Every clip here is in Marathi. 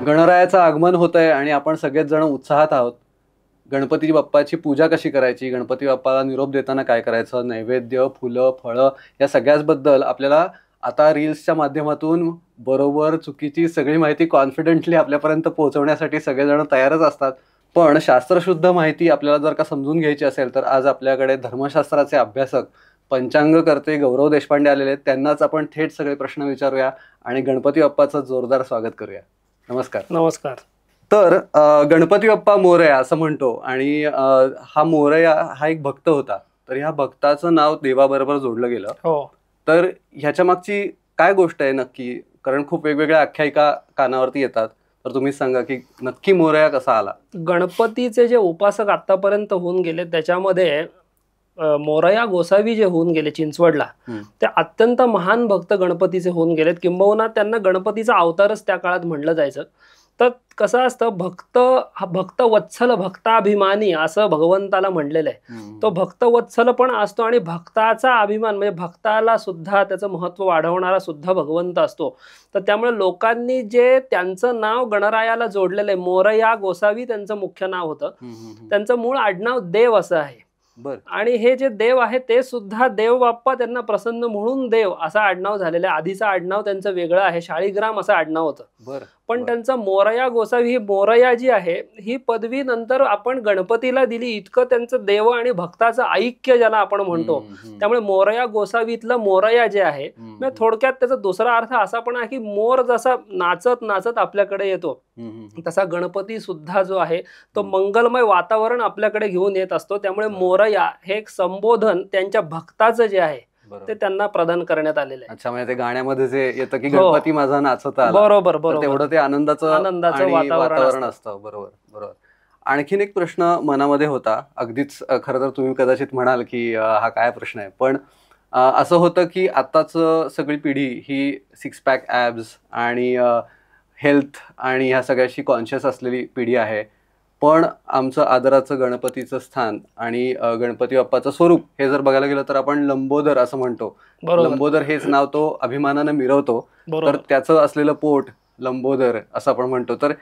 गणरायाचं आगमन होतंय आणि आपण सगळेच जण उत्साहात आहोत. गणपती बाप्पाची पूजा कशी करायची, गणपती बाप्पाला निरोप देताना काय करायचं, नैवेद्य, फुलं, फळं या सगळ्याचबद्दल आपल्याला आता रील्सच्या माध्यमातून बरोबर चुकीची सगळी माहिती कॉन्फिडेंटली आपल्यापर्यंत पोहोचवण्यासाठी सगळेजण तयारच असतात. पण शास्त्रशुद्ध माहिती आपल्याला जर का समजून घ्यायची असेल तर आज आपल्याकडे धर्मशास्त्राचे अभ्यासक, पंचांगकर्ते गौरव देशपांडे आलेले आहेत. त्यांनाच आपण थेट सगळे प्रश्न विचारूया आणि गणपती बाप्पाचं जोरदार स्वागत करूया. नमस्कार. नमस्कार. तर गणपती बाप्पा मोरया असं म्हणतो आणि हा मोरया हा एक भक्त होता. तर ह्या भक्ताचं नाव देवाबरोबर जोडलं गेलं. हो. तर ह्याच्या मागची काय गोष्ट आहे नक्की? कारण खूप वेगवेगळ्या आख्यायिका कानावरती येतात. तर तुम्हीच सांगा की नक्की मोरया कसा आला? गणपतीचे जे उपासक आतापर्यंत होऊन गेले त्याच्यामध्ये मोरया गोसावी जे होऊन गेले चिंचवडला, ते अत्यंत महान भक्त गणपतीचे होऊन गेलेत. किंबहुना त्यांना गणपतीचा अवतारच त्या काळात म्हणलं जायचं. तर कसं असतं, भक्त वत्सल भक्ताभिमानी असं भगवंताला म्हणलेलं आहे. तो भक्त वत्सल पण असतो आणि भक्ताचा अभिमान म्हणजे भक्ताला सुद्धा त्याचं महत्व वाढवणारा सुद्धा भगवंत असतो. तर त्यामुळे लोकांनी जे त्यांचं नाव गणरायाला जोडलेलं आहे, मोरया गोसावी त्यांचं मुख्य नाव होतं. त्यांचं मूळ आडनाव देव असं आहे. आणि हे जे देव आहे ते सुद्धा देव बाप्पा त्यांना प्रसन्न म्हणून देव असं आडनाव झालेलं आहे. आधीचं आडनाव त्यांचं वेगळं आहे, शाळीग्राम असं आडनाव होतं. पण त्यांचं मोरया गोसावी, ही मोरया जी आहे ही पदवी नंतर आपण गणपतीला दिली. इतकं त्यांचं देव आणि भक्ताचं ऐक्य ज्याला आपण म्हणतो, त्यामुळे मोरया गोसावीतलं मोरया जे आहे, म्हणजे थोडक्यात त्याचा दुसरा अर्थ असा पण आहे की मोर जसा नाचत नाचत आपल्याकडे येतो, तसा गणपती सुद्धा जो आहे तो मंगलमय वातावरण आपल्याकडे घेऊन येत असतो. त्यामुळे मोरया हे एक संबोधन त्यांच्या भक्ताचं जे आहे ते त्यांना प्रदान करण्यात आलेलं आहे. अच्छा, म्हणजे ते गाण्यामध्ये जे येतं की गणपती माझा नाचत आला, बरोबर, तेवढं ते आनंदाचं वातावरण असतं. बरोबर. आणखीन एक प्रश्न मनामध्ये होता, अगदीच खरं तर तुम्ही कदाचित म्हणाल की हा काय प्रश्न आहे, पण असं होतं की आताच सगळी पिढी ही सिक्स पॅक ॲब्स आणि हेल्थ आणि ह्या सगळ्याशी कॉन्शियस असलेली पिढी आहे. पण आमचं आदराचं गणपतीचं स्थान आणि गणपती बाप्पाचं स्वरूप हे जर बघायला गेलं तर आपण लंबोदर असं म्हणतो. लंबोदर हेच नाव तो अभिमानानं मिरवतो. तर त्याचं असलेलं पोट लंबोदर असं आपण म्हणतो. तर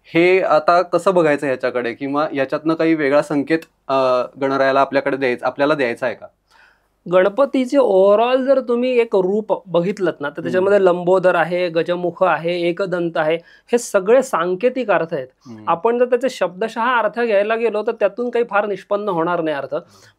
हे आता कसं बघायचं ह्याच्याकडे, किंवा याच्यातनं काही वेगळा संकेत गणरायाला आपल्याला द्यायचा आहे का? गणपतीचे ओव्हरऑल जर तुम्ही एक रूप बघितलं ना, तर त्याच्यामध्ये लंबोदर आहे, गजमुख आहे, एकदंत आहे, हे सगळे सांकेतिक अर्थ आहेत. आपण जर त्याचे शब्दशः अर्थ घ्यायला गेलो तर त्यातून काही फार निष्पन्न होणार नाही अर्थ.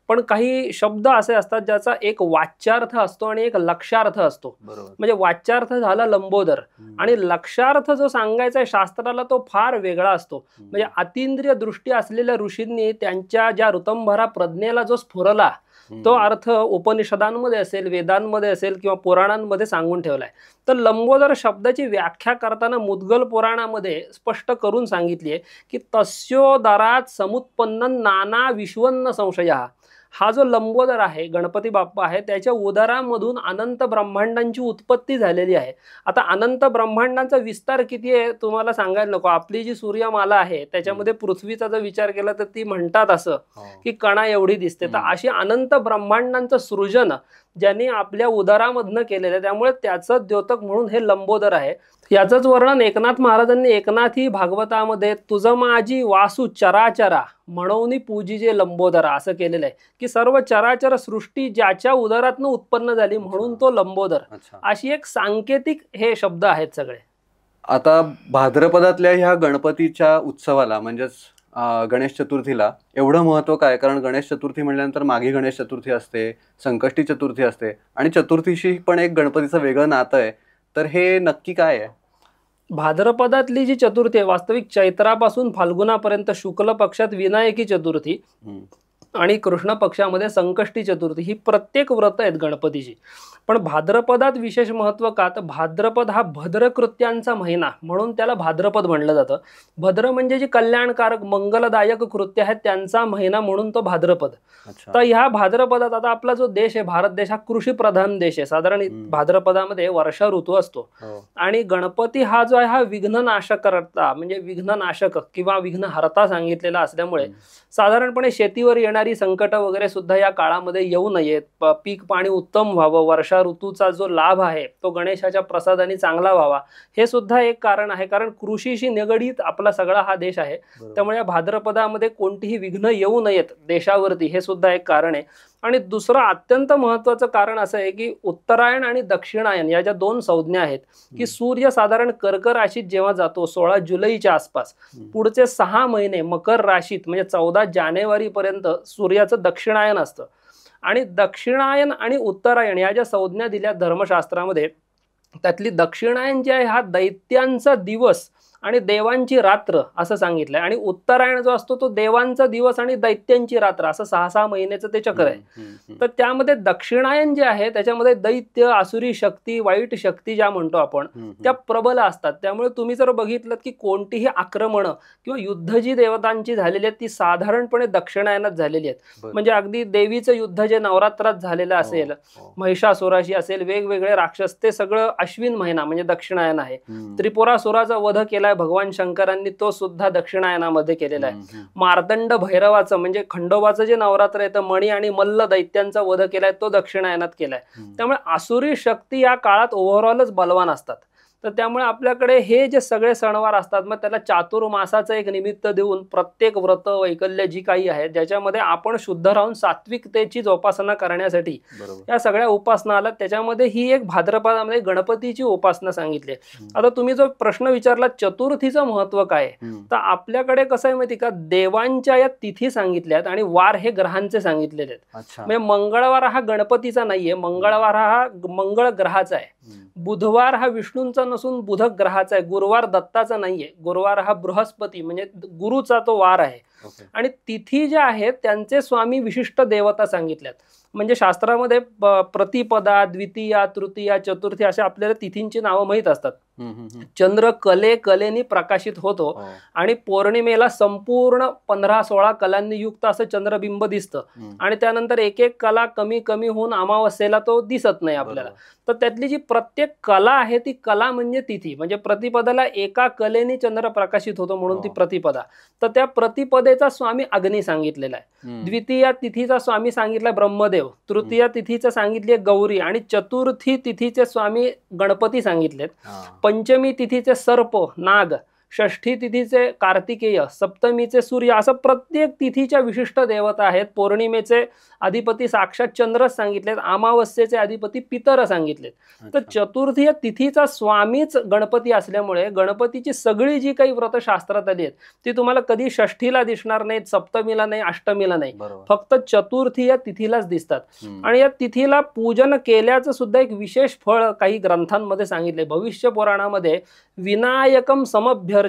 पण काही शब्द असे असतात ज्याचा एक वाच्यार्थ असतो आणि एक लक्षार्थ असतो. म्हणजे वाच्यार्थ झाला लंबोदर आणि लक्षार्थ जो सांगायचा आहे शास्त्राला तो फार वेगळा असतो. म्हणजे अतींद्रिय दृष्टी असलेल्या ऋषींनी त्यांच्या ज्या ऋतंभरा प्रज्ञेला जो स्फुरला तो अर्थ उपनिषदांमध्ये असेल, वेदांमध्ये असेल किंवा पुराणांमध्ये सांगून ठेवलाय. तर लंबोदर शब्दाची व्याख्या करताना मुद्गल पुराणामध्ये स्पष्ट करून सांगितली आहे की तस्योदरात समुत्पन्न नाना विश्वन्न संशया. हा जो लंबोदर आहे, गणपती बाप्पा आहे, त्याच्या उदरामधून अनंत ब्रह्मांडांची उत्पत्ती झालेली आहे. आता अनंत ब्रह्मांडांचा विस्तार किती आहे तुम्हाला सांगायला नको. आपली जी सूर्यमाला आहे त्याच्यामध्ये पृथ्वीचा जर विचार केला तर ती म्हणतात असं की कणा एवढी दिसते. तर अशी अनंत ब्रह्मांडांचं सृजन ज्यांनी आपल्या उदरामधनं केलेलं आहे, त्यामुळे त्याचं द्योतक म्हणून हे लंबोदर आहे. याचंच वर्णन एकनाथ महाराजांनी एकनाथी भागवतामध्ये तुझं माझी वासू चराचरा म्हणून पूजी जे लंबोदरा असं केलेलं आहे की सर्व चराचर सृष्टी ज्याच्या उदरातनं उत्पन्न झाली म्हणून तो लंबोदर. अशी एक सांकेतिक हे शब्द आहेत सगळे. आता भाद्रपदातल्या ह्या गणपतीच्या उत्सवाला म्हणजेच गणेश चतुर्थीला एवढं महत्व काय? कारण गणेश चतुर्थी म्हटल्यानंतर माघी गणेश चतुर्थी असते, संकष्टी चतुर्थी असते आणि चतुर्थीशी पण एक गणपतीचं वेगळं नातं आहे. तर हे नक्की काय आहे? भाद्रपदातली जी चतुर्थी आहे, वास्तविक चैत्रापासून फाल्गुनापर्यंत शुक्ल पक्षात विनायकी चतुर्थी आणि कृष्ण पक्षामध्ये संकष्टी चतुर्थी, ही प्रत्येक व्रत आहेत गणपतीची. पण भाद्रपदात विशेष महत्व का? तर भाद्रपद हा भद्रकृत्यांचा महिना म्हणून त्याला भाद्रपद म्हणलं जातं. भद्र म्हणजे जी कल्याणकारक मंगलदायक कृत्य आहेत त्यांचा महिना म्हणून तो भाद्रपद. तर ह्या भाद्रपदात आता आपला जो देश आहे, भारत देश हा कृषी प्रधान देश आहे. साधारण भाद्रपदामध्ये वर्षा ऋतू असतो आणि गणपती हा जो आहे हा विघ्ननाशकर्ता म्हणजे विघ्ननाशक किंवा विघ्नहर्ता सांगितलेला असल्यामुळे साधारणपणे शेतीवर येणारी येणारी संकट वगैरे सुद्धा या काळामध्ये येऊ नयेत, पीक पाणी उत्तम व्हावं, वर्षा ऋतूचा जो लाभ आहे तो गणेशाच्या प्रसादाने चांगला व्हावा, हे सुद्धा एक कारण आहे. कारण कृषीशी निगडीत आपला सगळा हा देश आहे, त्यामुळे या भाद्रपदामध्ये कोणतीही विघ्न येऊ नयेत देशावरती, हे सुद्धा एक कारण आहे. आणि दुसरं अत्यंत महत्वाचं कारण असं आहे की उत्तरायण आणि दक्षिणायन या ज्या दोन संज्ञा आहेत की सूर्य साधारण कर्क राशीत जेव्हा जातो 16 जुलैच्या आसपास, पुढचे 6 महिने मकर राशीत म्हणजे 14 जानेवारी पर्यंत सूर्याचं दक्षिणायन असतं. आणि दक्षिणायन आणि उत्तरायण या ज्या संज्ञा दिल्या धर्मशास्त्रामध्ये, त्यातली दक्षिणायन जे आहे हा दैत्यांचा दिवस आणि देवांची रात्र असं सांगितलंय, आणि उत्तरायण जो असतो तो देवांचा दिवस आणि दैत्यांची रात्र, असं 6-6 महिन्याचं ते चक्र आहे. तर त्यामध्ये दक्षिणायन जे आहे त्याच्यामध्ये दैत्य, आसुरी शक्ती, वाईट शक्ती ज्या म्हणतो आपण, त्या प्रबल असतात. त्यामुळे तुम्ही जर बघितलं की कोणतीही आक्रमणं किंवा युद्ध जी देवतांची झालेली आहेत ती साधारणपणे दक्षिणायनात झालेली आहेत. म्हणजे अगदी देवीचं युद्ध जे नवरात्रात झालेलं असेल, महिषासुराशी असेल, वेगवेगळे राक्षस, ते सगळं अश्विन महिना म्हणजे दक्षिणायन आहे. त्रिपुरासुराचा वध केला भगवान शंकरांनी, तो सुद्धा दक्षिणायनामध्ये केलेला आहे. मार्तंड भैरवाचं म्हणजे खंडोबाचं जे नवरात्र आहे, तर मणी आणि मल्ल दैत्यांचा वध केलाय, तो दक्षिणायनात केलाय. त्यामुळे आसुरी शक्ती या काळात ओव्हरऑलच बलवान असतात. तर त्यामुळे आपल्याकडे हे जे सगळे सणवार असतात, मग त्याला चातुर्मासाचं एक निमित्त देऊन प्रत्येक व्रत वैकल्य जी काही आहे ज्याच्यामध्ये आपण शुद्ध राहून सात्विकतेची जोपासना करण्यासाठी या सगळ्या उपासना आल्या. त्याच्यामध्ये ही एक भाद्रपदामध्ये गणपतीची उपासना सांगितली. आता तुम्ही जो प्रश्न विचारला चतुर्थीचं महत्व काय, तर आपल्याकडे कसं आहे माहिती का, देवांच्या या तिथी सांगितल्यात आणि वार हे ग्रहांचे सांगितलेले आहेत. म्हणजे मंगळवार हा गणपतीचा नाहीये, मंगळवार हा मंगळ ग्रहाचा आहे. बुधवार हा विष्णूंचा नसून बुध ग्रहाचा आहे. गुरुवार दत्ताचा नाहीये, गुरुवार हा बृहस्पती म्हणजे गुरुचा तो वार आहे. आणि तिथी ज्या आहेत त्यांचे स्वामी विशिष्ट देवता सांगितल्यात. म्हणजे शास्त्रामध्ये प्रतिपदा, द्वितीया, तृतीया, चतुर्थी अशा आपल्याला तिथींची नावं माहीत असतात. चंद्र कलेनी प्रकाशित होतो आणि पौर्णिमेला संपूर्ण 15-16 कलांनी युक्त असं चंद्रबिंब दिसतं, आणि त्यानंतर एक एक कला कमी कमी होऊन अमावस्येला तो दिसत नाही आपल्याला. तर त्यातली जी प्रत्येक कला आहे ती कला म्हणजे तिथी. म्हणजे प्रतिपदाला एका कलेने चंद्र प्रकाशित होतो म्हणून ती प्रतिपदा. तर त्या प्रतिपदेचा स्वामी अग्नी सांगितलेला आहे. द्वितीय तिथीचा स्वामी सांगितला ब्रह्मदेव, तृतीय तिथीचा सांगितले गौरी, आणि चतुर्थी तिथीचे स्वामी गणपती सांगितलेत. पंचमी तिथीचे सर्प नाग, षष्ठी तिथीचे कार्तिकेय, सप्तमीचे सूर्य, असं प्रत्येक तिथीच्या विशिष्ट देवता आहेत. पौर्णिमेचे अधिपती साक्षात चंद्रच सांगितलेत, अमावस्येचे अधिपती पितर सांगितलेत. तर चतुर्थी तिथीचा स्वामीच गणपती असल्यामुळे गणपतीची सगळी जी काही व्रत शास्त्रात आली आहेत ती तुम्हाला कधी षष्ठीला दिसणार नाहीत, सप्तमीला नाही, अष्टमीला नाही, फक्त चतुर्थी या तिथीलाच दिसतात. आणि या तिथीला पूजन केल्याचं सुद्धा एक विशेष फळ काही ग्रंथांमध्ये सांगितले. भविष्य पुराणामध्ये विनायकम समभ्यर्च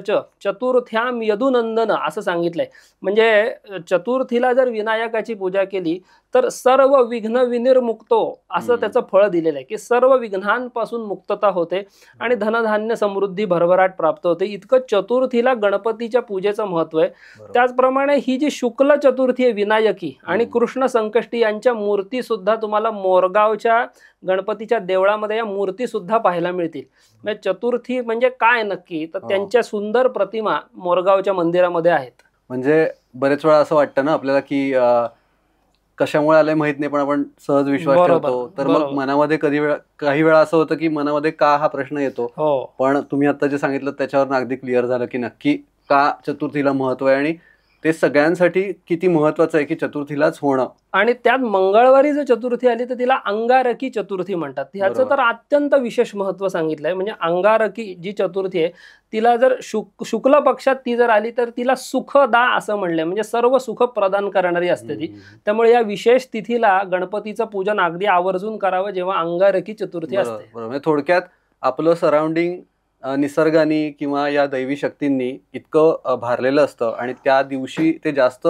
चतुर्थ्याम यदुनंदन असं सांगितलंय. म्हणजे चतुर्थीला जर विनायकाची पूजा केली तर सर्व विघ्न विनिर्मुक्तो असं त्याचं फळ दिलेलं आहे की सर्व विघ्नांपासून मुक्तता होते आणि धनधान्य समृद्धी भरभराट प्राप्त होते. इतकं चतुर्थीला गणपतीच्या पूजेचं महत्व आहे. त्याचप्रमाणे ही जी शुक्ल चतुर्थी आहे विनायकी आणि कृष्ण संकष्टी यांच्या मूर्ती सुद्धा तुम्हाला मोरगावच्या गणपतीच्या देवळामध्ये या मूर्ती सुद्धा पाहायला मिळतील. म्हणजे चतुर्थी म्हणजे काय नक्की, तर त्यांच्या सुंदर प्रतिमा मोरगावच्या मंदिरामध्ये आहेत. म्हणजे बरेच वेळा असं वाटतं ना आपल्याला की कशामुळे आलंय माहित नाही, पण आपण सहज विश्वास ठेवतो. तर मग मनामध्ये काही वेळा असं होतं की मनामध्ये का हा प्रश्न येतो. पण तुम्ही आता जे सांगितलं त्याच्यावर अगदी क्लिअर झालं की नक्की का चतुर्थीला महत्व आहे आणि ते सगळ्यांसाठी किती महत्वाचं आहे की चतुर्थीलाच होणं. आणि त्यात मंगळवारी जर चतुर्थी आली तर तिला अंगारकी चतुर्थी म्हणतात. ह्याचं तर अत्यंत विशेष महत्व सांगितलंय. म्हणजे अंगारकी जी चतुर्थी आहे तिला जर शुक्ल पक्षात ती जर आली तर तिला सुखदा असं म्हणलंय. म्हणजे सर्व सुख प्रदान करणारी असते ती. त्यामुळे या विशेष तिथीला गणपतीचं पूजन अगदी आवर्जून करावं जेव्हा अंगारकी चतुर्थी असते. बरोबर. थोडक्यात आपलं सराउंडिंग निसर्गाने किंवा या दैवी शक्तींनी इतकं भारलेलं असतं आणि त्या दिवशी ते जास्त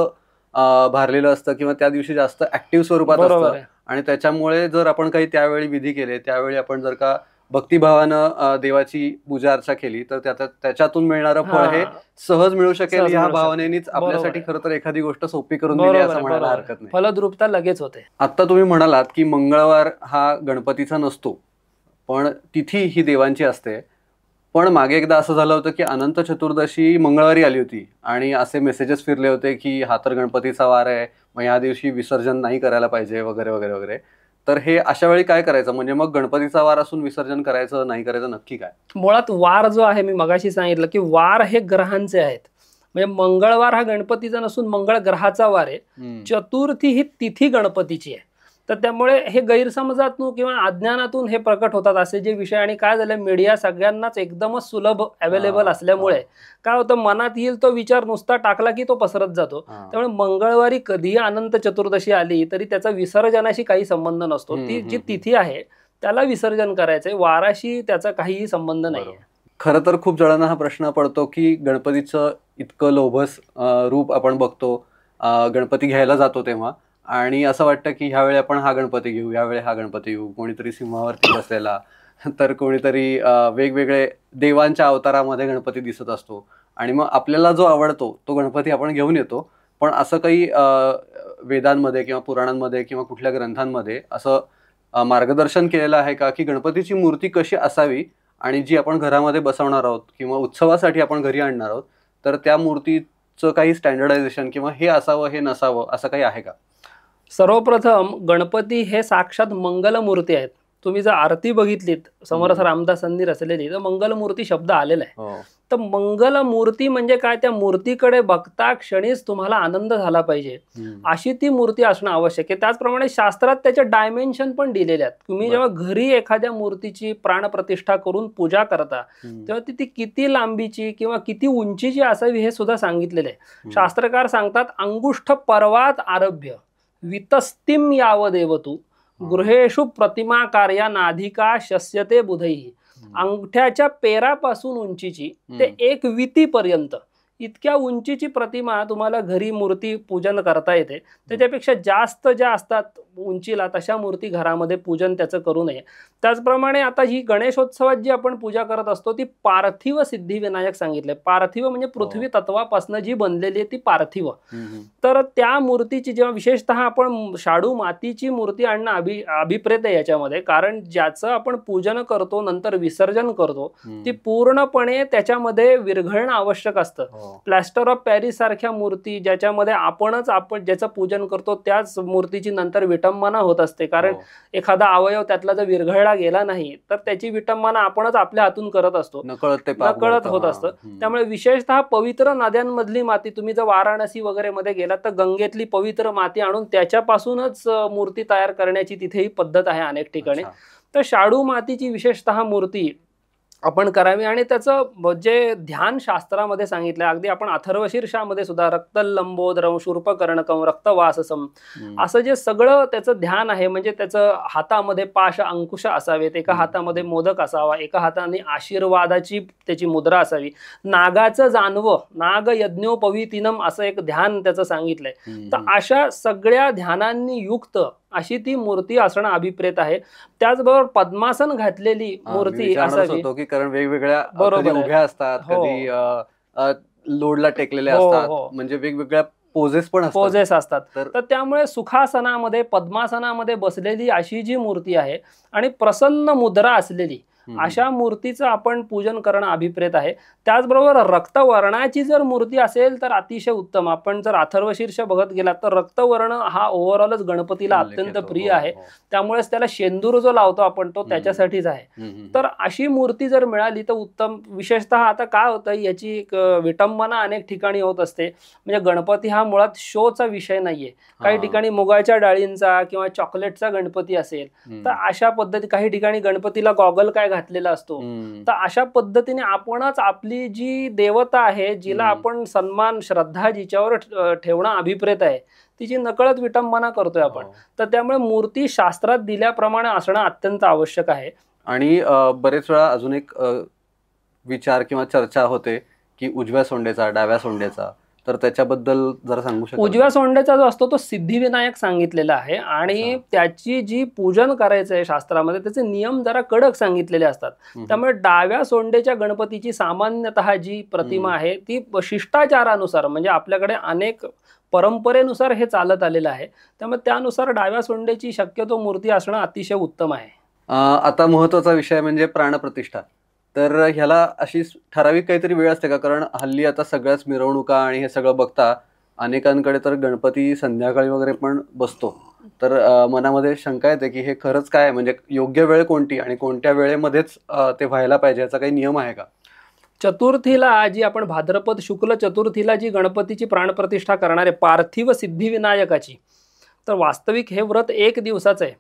भारलेलं असतं किंवा त्या दिवशी जास्त ऍक्टिव्ह स्वरूपात असतं. आणि त्याच्यामुळे जर आपण काही त्यावेळी विधी केले, त्यावेळी आपण जर का भक्तिभावानं देवाची पूजा अर्चा केली तर त्याच्यातून मिळणारं फळ हे सहज मिळू शकेल. या भावनेनेच आपल्यासाठी खरं तर एखादी गोष्ट सोपी करून दिली असं म्हणायला हरकत नाही. फलद्रुपता लगेच होते. आता तुम्ही म्हणालात की मंगळवार हा गणपतीचा नसतो पण तिथी ही देवांची असते. पण मागे एकदा असं झालं होतं की अनंत चतुर्दशी मंगळवारी आली होती आणि असे मेसेजेस फिरले होते की हा तर गणपतीचा वार आहे, मग या दिवशी विसर्जन नाही करायला पाहिजे वगैरे वगैरे वगैरे. तर हे अशा वेळी काय करायचं? म्हणजे मग गणपतीचा वार असून विसर्जन करायचं नाही करायचं नक्की काय? मुळात वार जो आहे, मी मगाशी सांगितलं की वार हे ग्रहांचे आहेत. म्हणजे मंगळवार हा गणपतीचा नसून मंगळ ग्रहाचा वार आहे. चतुर्थी ही तिथी गणपतीची आहे. तर त्यामुळे हे गैरसमजातून किंवा अज्ञानातून हे प्रकट होतात असे जे विषय. आणि काय झालं, मीडिया सगळ्यांनाच एकदमच सुलभ अवेलेबल असल्यामुळे काय होतं, मनात येईल तो विचार नुसता टाकला की तो पसरत जातो. त्यामुळे मंगळवारी कधीही अनंत चतुर्दशी आली तरी त्याचा विसर्जनाशी काही संबंध नसतो. ती जी तिथी आहे त्याला विसर्जन करायचंय, वाराशी त्याचा काहीही संबंध नाही. खरं तर खूप जणांना हा प्रश्न पडतो की गणपतीचं इतकं लोभस रूप आपण बघतो गणपती घ्यायला जातो तेव्हा, आणि असं वाटतं की ह्यावेळी आपण हा गणपती घेऊ, ह्यावेळी हा गणपती घेऊ. कोणीतरी सिंहावरती बसलेला, तर कोणीतरी वेगवेगळे देवांच्या अवतारामध्ये गणपती दिसत असतो, आणि मग आपल्याला जो आवडतो तो गणपती आपण घेऊन येतो. पण असं काही वेदांमध्ये किंवा पुराणांमध्ये किंवा कुठल्या ग्रंथांमध्ये असं मार्गदर्शन केलेलं आहे का की गणपतीची मूर्ती कशी असावी, आणि जी आपण घरामध्ये बसवणार आहोत किंवा उत्सवासाठी आपण घरी आणणार आहोत, तर त्या मूर्तीचं काही स्टँडर्डायझेशन किंवा हे असावं हे नसावं असं काही आहे का? सर्वप्रथम गणपती हे साक्षात मंगलमूर्ती आहेत. तुम्ही जर आरती बघितलीत समर्थ रामदासांनी रचलेली, तर मंगलमूर्ती शब्द आलेला आहे. तर मंगलमूर्ती म्हणजे काय, त्या मूर्तीकडे बघता क्षणीच तुम्हाला आनंद झाला पाहिजे अशी ती मूर्ती असणं आवश्यक आहे. त्याचप्रमाणे शास्त्रात त्याचे डायमेन्शन पण दिलेले आहेत. तुम्ही जेव्हा घरी एखाद्या मूर्तीची प्राणप्रतिष्ठा करून पूजा करता तेव्हा ती किती लांबीची किंवा किती उंचीची असावी हे सुद्धा सांगितलेलं आहे. शास्त्रकार सांगतात, अंगुष्ठ पर्वात आरभ्य वितस्तिम यावदेव तू गृहेषु प्रतिमा कार्या नाधिका शस्यते बुधैही. अंगठ्याच्या पेरापासून उंचीची ते 1 वितीपर्यंत इतक्या उंचीची प्रतिमा तुम्हाला घरी मूर्ती पूजन करता येते. त्याच्यापेक्षा जास्त ज्या असतात उंचीला तशा मूर्ती घरामध्ये पूजन त्याचं करू नये. त्याचप्रमाणे आता ही गणेशोत्सवात जी आपण पूजा करत असतो ती पार्थिव सिद्धिविनायक सांगितले. पार्थिव म्हणजे पृथ्वी तत्वापासून जी बनलेली आहे ती पार्थिव. तर त्या मूर्तीची जेव्हा विशेषतः आपण शाडू मातीची मूर्ती आणणं अभिप्रेत आहे याच्यामध्ये, कारण ज्याचं आपण पूजन करतो नंतर विसर्जन करतो ती पूर्णपणे त्याच्यामध्ये विरघळणं आवश्यक असतं. प्लॅस्टर ऑफ पॅरिस सारख्या मूर्ती ज्याच्यामध्ये आपण ज्याचं पूजन करतो त्याच मूर्तीची नंतर विटंबना होत असते. कारण एखादा अवयव त्यातला जर विरघळला गेला नाही तर त्याची विटंबना आपणच आपल्या हातून करत असतो, नकळत होत असतं. त्यामुळे विशेषतः पवित्र नद्यांमधली माती, तुम्ही जर वाराणसी वगैरे मध्ये गेलात तर गंगेतली पवित्र माती आणून त्याच्यापासूनच मूर्ती तयार करण्याची तिथेही पद्धत आहे अनेक ठिकाणी. तर शाडू मातीची विशेषतः मूर्ती आपण करावी. आणि त्याचं जे ध्यान शास्त्रामध्ये सांगितलं, अगदी आपण अथर्वशीर्षामध्ये सुद्धा रक्तलंबोदरम शूर्पकर्णकम रक्तवाससम असं जे सगळं त्याचं ध्यान आहे, म्हणजे त्याचं हातामध्ये पाश अंकुश असावेत, एका हातामध्ये मोदक असावा, एका हाताने आशीर्वादाची त्याची मुद्रा असावी, नागाचं जानवं नाग यज्ञोपवीतिनम असं एक ध्यान त्याचं सांगितलंय. तर अशा सगळ्या ध्यानांनी युक्त अशी ती मूर्ती असणं अभिप्रेत आहे. त्याचबरोबर पद्मासन घातलेली मूर्ती असावी, कारण वेगवेगळ्या उभ्या असतात, कधी लोडला टेकलेल्या असतात, म्हणजे वेगवेगळ्या पोजेस असतात. तर त्यामुळे सुखासनामध्ये पद्मासनामध्ये बसलेली अशी जी मूर्ती आहे आणि प्रसन्न मुद्रा असलेली अशा मूर्तीचं आपण पूजन करणं अभिप्रेत आहे. त्याचबरोबर रक्तवर्णाची जर मूर्ती असेल तर अतिशय उत्तम. आपण जर अथर्वशीर्ष बघत गेलात तर रक्तवर्ण हा ओव्हरऑलच गणपतीला अत्यंत प्रिय आहे. त्यामुळेच त्याला शेंदूर जो लावतो आपण तो त्याच्यासाठीच आहे. तर अशी मूर्ती जर मिळाली तर उत्तम. विशेषतः आता काय होतं, याची एक विटंबना अनेक ठिकाणी होत असते. म्हणजे गणपती हा मुळात शोचा विषय नाहीये. काही ठिकाणी मुगाच्या डाळींचा किंवा चॉकलेटचा गणपती असेल तर अशा पद्धती, काही ठिकाणी गणपतीला गॉगल काय घातलेला असतो. तर अशा पद्धतीने आपणच आपली जी देवता आहे, जिला आपण सन्मान श्रद्धा जिच्यावर ठेवणं अभिप्रेत आहे, तिची नकळत विटंबना करतोय आपण. तर त्यामुळे मूर्ती शास्त्रात दिल्याप्रमाणे असणं अत्यंत आवश्यक आहे. आणि बरेच वेळा अजून एक विचार किंवा चर्चा होते की उजव्या सोंडेचा डाव्या सोंडेचा, तर त्याच्याबद्दल जरा सांगू शकता? उजव्या सोंडेचा जो असतो तो सिद्धिविनायक सांगितलेला आहे आणि त्याची जी पूजन करायचं आहे शास्त्रामध्ये त्याचे नियम जरा कडक सांगितलेले असतात. त्यामुळे डाव्या सोंडेच्या गणपतीची सामान्यतः जी प्रतिमा आहे ती शिष्टाचारानुसार, म्हणजे आपल्याकडे अनेक परंपरेनुसार हे चालत आलेलं आहे. त्यामुळे त्यानुसार डाव्या सोंडेची शक्यतो मूर्ती असणं अतिशय उत्तम आहे. आता महत्वाचा विषय म्हणजे प्राणप्रतिष्ठा. तर ह्याला अशी ठराविक काहीतरी वेळ असते का? कारण हल्ली आता सगळ्याच मिरवणुका आणि हे सगळं बघता अनेकांकडे तर गणपती संध्याकाळी वगैरे पण बसतो. तर मनामध्ये शंका येते की हे खरंच काय, म्हणजे योग्य वेळ कोणती आणि कोणत्या वेळेमध्येच ते व्हायला पाहिजे, याचा काही नियम आहे का? चतुर्थीला जी आपण भाद्रपद शुक्ल चतुर्थीला जी गणपतीची प्राणप्रतिष्ठा करणारे पार्थिव सिद्धिविनायकाची, तर वास्तविक हे व्रत 1 दिवसाचं आहे,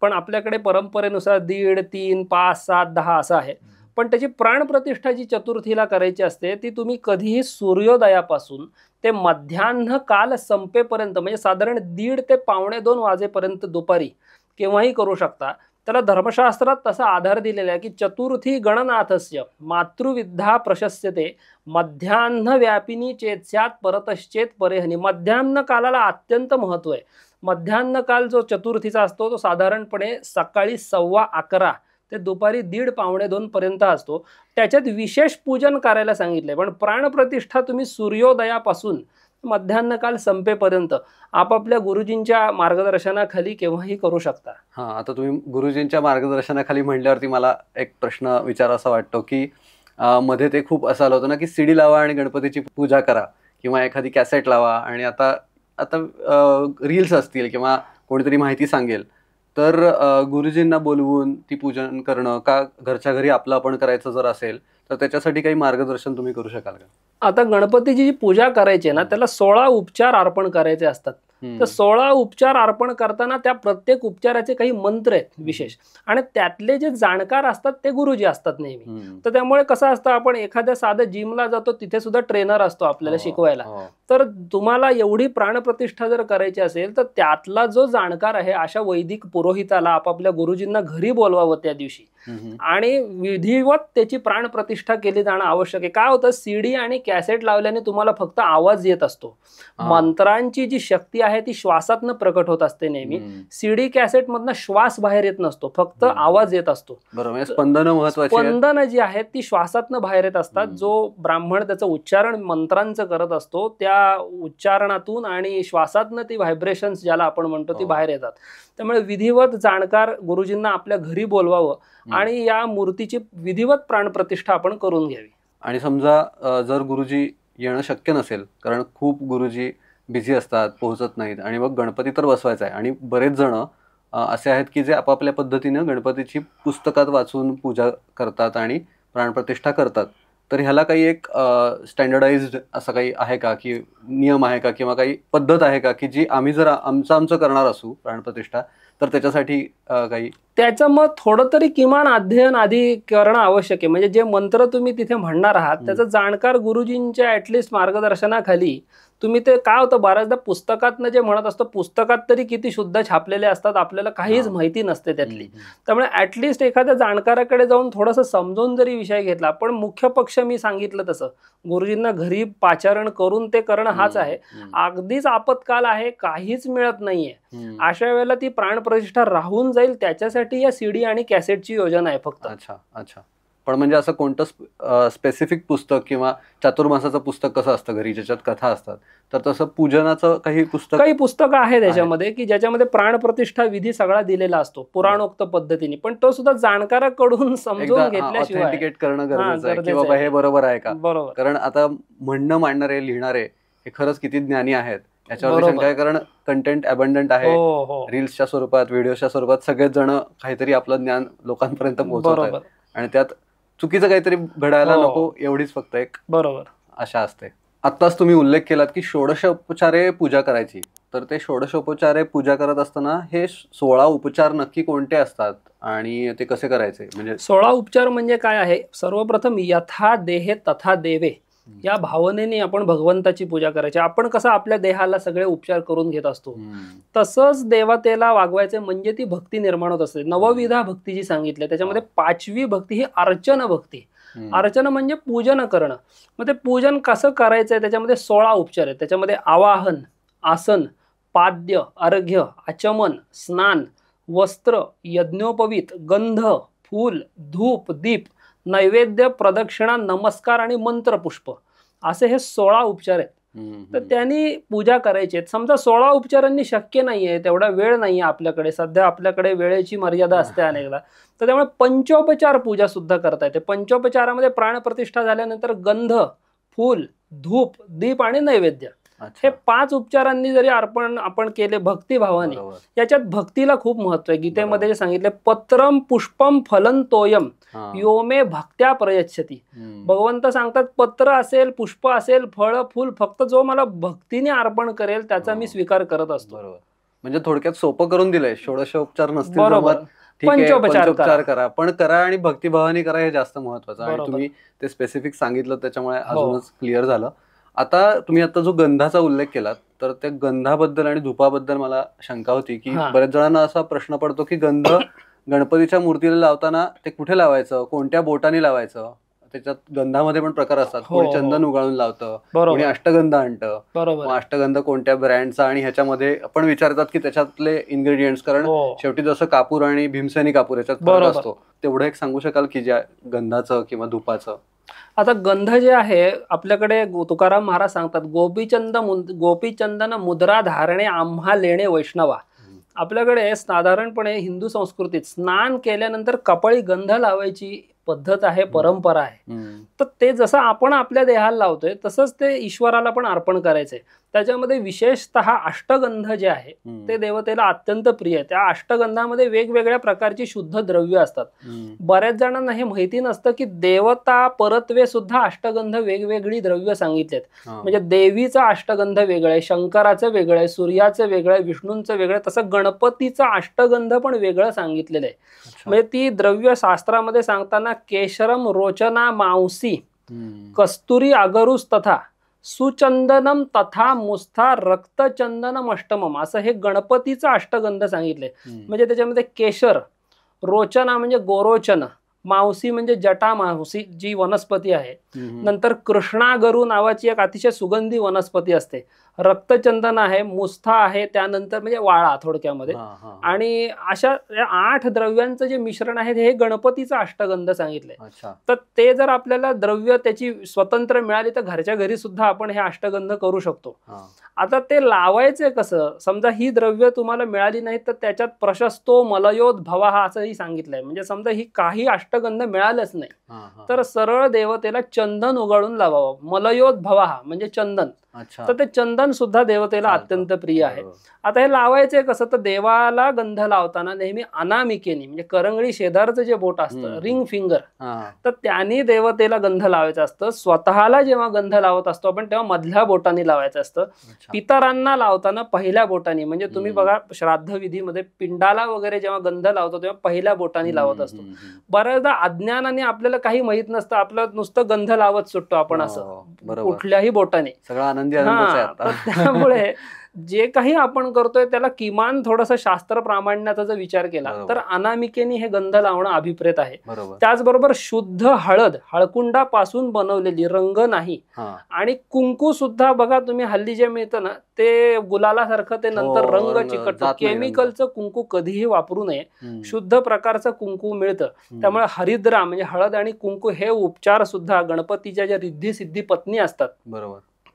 पण आपल्याकडे परंपरेनुसार 1.5, 3, 5, 7, 10 असं आहे. पण त्याची प्राणप्रतिष्ठा जी चतुर्थीला करायची असते ती तुम्ही कधीही सूर्योदयापासून ते मध्यान्ह काल संपेपर्यंत, म्हणजे साधारण 1:30 ते 1:45 वाजेपर्यंत दुपारी केव्हाही करू शकता. त्याला धर्मशास्त्रात तसा आधार दिलेला आहे की चतुर्थी गणनाथस्य मातृविद्धा प्रशस्यते मध्यान्ह व्यापिनी चेत्स्यात परतश्चेत परेहनी. मध्यान्ह कालाला अत्यंत महत्व आहे. मध्यान्ह काल जो चतुर्थीचा असतो तो साधारणपणे सकाळी 11:15 ते दुपारी 1:30 1:45 पर्यंत असतो. त्याच्यात विशेष पूजन करायला सांगितलंय, पण प्राणप्रतिष्ठा तुम्ही सूर्योदयापासून मध्यान्ह काल संपेपर्यंत आपापल्या गुरुजींच्या मार्गदर्शनाखाली केव्हाही करू शकता. हां, आता तुम्ही गुरुजींच्या मार्गदर्शनाखाली म्हणल्यावरती मला एक प्रश्न विचारावा वाटतो की मध्ये ते खूप असं आलं होतं ना की सीडी लावा आणि गणपतीची पूजा करा, किंवा एखादी कॅसेट लावा आणि आता आता रील्स असतील किंवा कोणीतरी माहिती सांगेल तर गुरुजींना बोलवून ती पूजन करणं का घरच्या घरी आपलं आपण करायचं जर असेल तर त्याच्यासाठी काही मार्गदर्शन तुम्ही करू शकाल का? आता गणपतीची जी पूजा करायची आहे ना त्याला 16 उपचार अर्पण करायचे असतात. तर 16 उपचार अर्पण करताना त्या प्रत्येक उपचाराचे काही मंत्र आहेत विशेष, आणि त्यातले जे जाणकार असतात ते गुरुजी असतात नेहमी. तर त्यामुळे कसं असतं, आपण एखाद्या साधं जिमला जातो तिथे सुद्धा ट्रेनर असतो आपल्याला शिकवायला. तर तुम्हाला एवढी प्राणप्रतिष्ठा जर करायची असेल तर त्यातला जो जाणकार आहे अशा वैदिक पुरोहिताला आपापल्या गुरुजींना घरी बोलवावं त्या दिवशी आणि विधिवत त्याची प्राणप्रतिष्ठा केली जाणं आवश्यक आहे. काय होतं, सीडी आणि कॅसेट लावल्याने तुम्हाला फक्त आवाज येत असतो. मंत्रांची जी शक्ती आहे ती श्वासातनं प्रकट होत असते नेहमी. सीडी कॅसेट मधनं श्वास बाहेर येत नसतो, फक्त आवाज येत असतो. बरोबर, स्पंदन महत्त्वाची आहेत. स्पंदन जी आहेत ती श्वासातनं बाहेर येत असतात. जो ब्राह्मण त्याचं उच्चारण मंत्रांचं करत असतो त्या उच्चारणातून आणि श्वासातनं ती व्हायब्रेशन्स ज्याला आपण म्हणतो ती बाहेर येतात. त्यामुळे विधिवत जाणकार गुरुजींना आपल्या घरी बोलवावं आणि या मूर्तीची विधिवत प्राणप्रतिष्ठा आपण करून घ्यावी. आणि समजा जर गुरुजी येणं शक्य नसेल, कारण खूप गुरुजी बिझी असतात, पोहोचत नाहीत, आणि मग गणपती तर बसवायचा आहे आणि बरेच जण असे आहेत की जे आपापल्या पद्धतीनं गणपतीची पुस्तकात वाचून पूजा करतात आणि प्राणप्रतिष्ठा करतात. तर ह्याला काही एक स्टँडर्डाइज्ड असं काही आहे का, की नियम आहे का, किंवा काही पद्धत आहे का की जी आम्ही जर आमचं करणार असू प्राणप्रतिष्ठा तर त्याच्यासाठी काही त्याचं मग थोडं तरी किमान अध्ययन आधी करणं आवश्यक आहे. म्हणजे जे मंत्र तुम्ही तिथे म्हणणार आहात त्याचं जाणकार गुरुजींच्या ऍटलिस्ट मार्गदर्शनाखाली तुम्ही ते, काय होतं बऱ्याचदा पुस्तकातनं जे म्हणत असतो पुस्तकात तरी किती शुद्ध छापलेले असतात आपल्याला काहीच माहिती नसते त्यातली. त्यामुळे ऍटलिस्ट एखाद्या जाणकाराकडे जाऊन थोडंसं समजून जरी विषय घेतला, पण मुख्य पक्ष मी सांगितलं तसं गुरुजींना घरी पाचारण करून ते करणं हाच आहे. अगदीच आपत्काल आहे, काहीच मिळत नाहीये, अशा वेळेला ती प्राणप्रतिष्ठा राहून जाईल त्याच्यासाठी या सीडी आणि कॅसेटची योजना आहे फक्त. अच्छा अच्छा. पण म्हणजे असं कोणतं स्पेसिफिक पुस्तक किंवा चातुर्मासाचं पुस्तक कसं असतं घरी ज्याच्यात कथा असतात, तर तसं पूजनाचं काही पुस्तकं आहे त्याच्यामध्ये की ज्याच्यामध्ये प्राणप्रतिष्ठा विधी सगळा दिलेला असतो पुराणोक्त पद्धतीने, पण तो सुद्धा जाणकाराकडून समजून घेतल्याशिवाय ऑथेंटिकेट करणं गरजेचं आहे की बाबा हे बरोबर आहे का. बरोबर, कारण आता म्हणणं मांडणारे लिहिणारे हे खरंच किती ज्ञानी आहेत याच्यावर शंका आहे, कारण कंटेंट अबंडंट आहे. रील्सच्या स्वरूपात, व्हिडिओच्या स्वरूपात सगळेच जण काहीतरी आपलं ज्ञान लोकांपर्यंत पोहोचवतात आणि त्यात चुकीचं काहीतरी घडायला नको एवढीच फक्त एक बरोबर आशा असते. आत्ताच तुम्ही उल्लेख केलात की षोडशोपचारे पूजा करायची, तर ते षोडशोपचारे पूजा करत असताना हे 16 उपचार नक्की कोणते असतात आणि ते कसे करायचे? म्हणजे 16 उपचार म्हणजे काय आहे, सर्वप्रथम यथा देहे तथा देवे या भावनेने आपण भगवंताची पूजा करायची. आपण कसं आपल्या देहाला सगळे उपचार करून घेत असतो तसंच देवतेला वागवायचे, म्हणजे ती भक्ती निर्माण होत असते. नवविधा भक्ती जी सांगितली त्याच्यामध्ये 5वी भक्ती ही अर्चन भक्ती. अर्चन म्हणजे पूजन करणं. मग ते पूजन कसं करायचंय त्याच्यामध्ये 16 उपचार आहेत. त्याच्यामध्ये आवाहन, आसन, पाद्य, अर्घ्य, आचमन, स्नान, वस्त्र, यज्ञोपवीत, गंध, फूल, धूप, दीप, नैवेद्य, प्रदक्षिणा, नमस्कार आणि मंत्रपुष्प असे हे 16 उपचार आहेत. तर त्यांनी पूजा करायची. समजा 16 उपचारांनी शक्य नाहीये, तेवढा वेळ नाहीये आपल्याकडे, सध्या आपल्याकडे वेळेची मर्यादा असते अनेकदा, तर त्यामुळे पंचोपचार पूजा सुद्धा करता येते. पंचोपचारामध्ये प्राणप्रतिष्ठा झाल्यानंतर गंध, फूल, धूप, दीप आणि नैवेद्य, हे 5 उपचारांनी जरी आपण केले भक्तिभावाने, याच्यात भक्तीला खूप महत्व आहे. गीतेमध्ये जे सांगितले, पत्रम पुष्पम फलं तोयम यो मे भक्त्या प्रयच्छति. भगवंत सांगतात, पत्र असेल, पुष्प असेल, फळ, फूल, फक्त जो मला भक्तीने अर्पण करेल त्याचा मी स्वीकार करत असतो. म्हणजे थोडक्यात सोपं करून दिलंय. षोडशोपचार नसतील जमत, पंचोपचार करा, पण करा आणि भक्तिभावाने करा, हे जास्त महत्वाचं. आणि तुम्ही ते स्पेसिफिक सांगितलं त्याच्यामुळे अजूनच क्लिअर झालं. तुम्ही आता जो गंधाचा उल्लेख केला, तर त्या गंधाबद्दल आणि धुपाबद्दल मला शंका होती की बऱ्याच जणांना असा प्रश्न पडतो की गंध गणपतीच्या मूर्तीला लावताना ते कुठे लावायचं, कोणत्या बोटाने लावायचं. त्याच्यात गंधामध्ये पण प्रकार असतात. कोणी चंदन उगाळून लावतं, कोणी अष्टगंध आणतं. अष्टगंध कोणत्या ब्रँडचा, आणि ह्याच्यामध्ये पण विचारतात की त्याच्यातले इन्ग्रेडियंट्स, कारण शेवटी जसं कापूर आणि भीमसेनी कापूर याच्यात फरक असतो. तेवढं एक सांगू शकाल की ज्या गंधाचं किंवा धुपाचं? आता गंध जे आहे आपल्याकडे, तुकाराम महाराज सांगतात, गोपीचंदन मुद्रा धारणे आम्हा लेणे वैष्णवा. आपल्याकडे साधारणपणे हिंदू संस्कृतीत स्नान केल्यानंतर कपाळी गंध लावायची पद्धत आहे, परंपरा आहे. तर ते जसं आपण आपल्या देहाला लावतोय तसंच ते ईश्वराला पण अर्पण करायचंय. त्याच्यामध्ये विशेषतः अष्टगंध जे आहे ते देवतेला अत्यंत प्रिय आहे. त्या अष्टगंधामध्ये वेगवेगळ्या प्रकारची शुद्ध द्रव्य असतात. बऱ्याच जणांना हे माहिती नसतं की देवता परत्वे सुद्धा अष्टगंध वेगवेगळी द्रव्य सांगितलेत. म्हणजे देवीचा अष्टगंध वेगळं आहे, शंकराचं वेगळं आहे, सूर्याचं वेगळं आहे, विष्णूंचं वेगळं आहे, तसं गणपतीचं अष्टगंध पण वेगळं सांगितलेलं आहे. म्हणजे ती द्रव्य शास्त्रामध्ये सांगताना केशरम रोचना मांसी कस्तुरी अगरुस तथा सुचंदनम तथा मुस्था रक्तचंदनम अष्टमम, असं हे गणपतीचं अष्टगंध सांगितले. म्हणजे त्याच्यामध्ये केशर, रोचना म्हणजे गोरोचन, मावसी म्हणजे जटा मावसी जी वनस्पती आहे, नंतर कृष्णागरू नावाची एक अतिशय सुगंधी वनस्पती असते, रक्तचंदन आहे, मुस्था आहे, त्यानंतर म्हणजे वाळा थोडक्यामध्ये, आणि अशा 8 द्रव्यांचं जे मिश्रण आहे हे गणपतीचं अष्टगंध सांगितलंय. तर ते जर आपल्याला द्रव्य त्याची स्वतंत्र मिळाली तर घरच्या घरी सुद्धा आपण हे अष्टगंध करू शकतो. आता ते लावायचे कसं, समजा ही द्रव्य तुम्हाला मिळाली नाही तर त्याच्यात प्रशस्तो मलयोद्भवा असंही सांगितलंय. म्हणजे समजा ही काही अष्टगंध मिळालंच नाही तर सरळ देवतेला चंदन उगाळून लावावं. मलयोद्भवा म्हणजे चंदन, तर ते चंदन सुद्धा देवतेला अत्यंत प्रिय आहे. आता हे लावायचंय कसं, तर देवाला गंध लावताना नेहमी अनामिकेने, म्हणजे करंगळी शेजारचं जे बोट असतं, रिंग फिंगर, तर त्याने देवतेला गंध लावायचं असतं. स्वतःला जेव्हा गंध लावत असतो आपण तेव्हा मधल्या बोटाने लावायचं असतं. पितरांना लावताना पहिल्या बोटाने, म्हणजे तुम्ही बघा श्राद्ध विधीमध्ये पिंडाला वगैरे जेव्हा गंध लावतो तेव्हा पहिल्या बोटाने लावत असतो. बऱ्याचदा अज्ञानाने आपल्याला काही माहित नसतं, आपलं नुसतं गंध लावत सुटतो आपण असं कुठल्याही बोटाने. त्यामुळे जे काही आपण करतोय त्याला किमान थोडंसं शास्त्र प्रामाण्याचा जर विचार केला तर अनामिकेने हे गंध लावणं अभिप्रेत आहे. त्याचबरोबर शुद्ध हळद, हळकुंडापासून बनवलेली, रंग नाही, आणि कुंकू सुद्धा बघा तुम्ही हल्ली जे मिळतं ना ते गुलालासारखं ते नंतर रंग चिकटतं. केमिकलचं कुंकू कधीही वापरू नये. शुद्ध प्रकारचं कुंकू मिळतं. त्यामुळे हरिद्रा म्हणजे हळद आणि कुंकू हे उपचार सुद्धा गणपतीच्या ज्या रिद्धी सिद्धी पत्नी असतात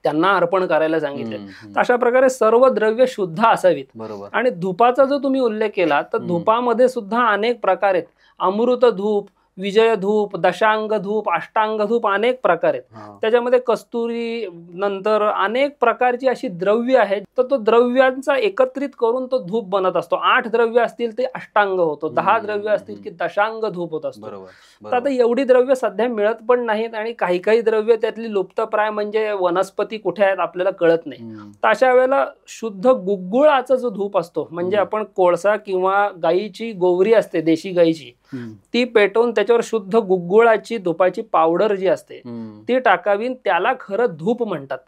त्यांना अर्पण करायला सांगितले. अशा प्रकारे सर्व द्रव्य शुद्ध असावीत. आणि धूपाचा जो तुम्ही उल्लेख केला तर धूपामध्ये सुद्धा अनेक प्रकार आहेत. अमृत धूप, विजय धूप, दशांग धूप, अष्टांग धूप, अनेक प्रकार आहेत. त्याच्यामध्ये कस्तुरी, नंतर अनेक प्रकारची अशी द्रव्य आहेत. तर तो द्रव्यांचा एकत्रित करून तो धूप बनत असतो. 8 द्रव्य असतील ते अष्टांग होतो, 10 द्रव्य असतील की दशांग धूप होत असतो. तर आता एवढी द्रव्य सध्या मिळत पण नाहीत, आणि काही काही द्रव्य त्यातली लुप्तप्राय म्हणजे वनस्पती कुठे आहेत आपल्याला कळत नाही. तर अशा वेळेला शुद्ध गुग्गुळाचा जो धूप असतो, म्हणजे आपण कोळसा किंवा गाईची गोवरी असते देशी गाईची, ती पेटवून त्याच्यावर शुद्ध गुग्गुळाची धुपाची पावडर जी असते ती टाकावी, त्याला खरं धूप म्हणतात.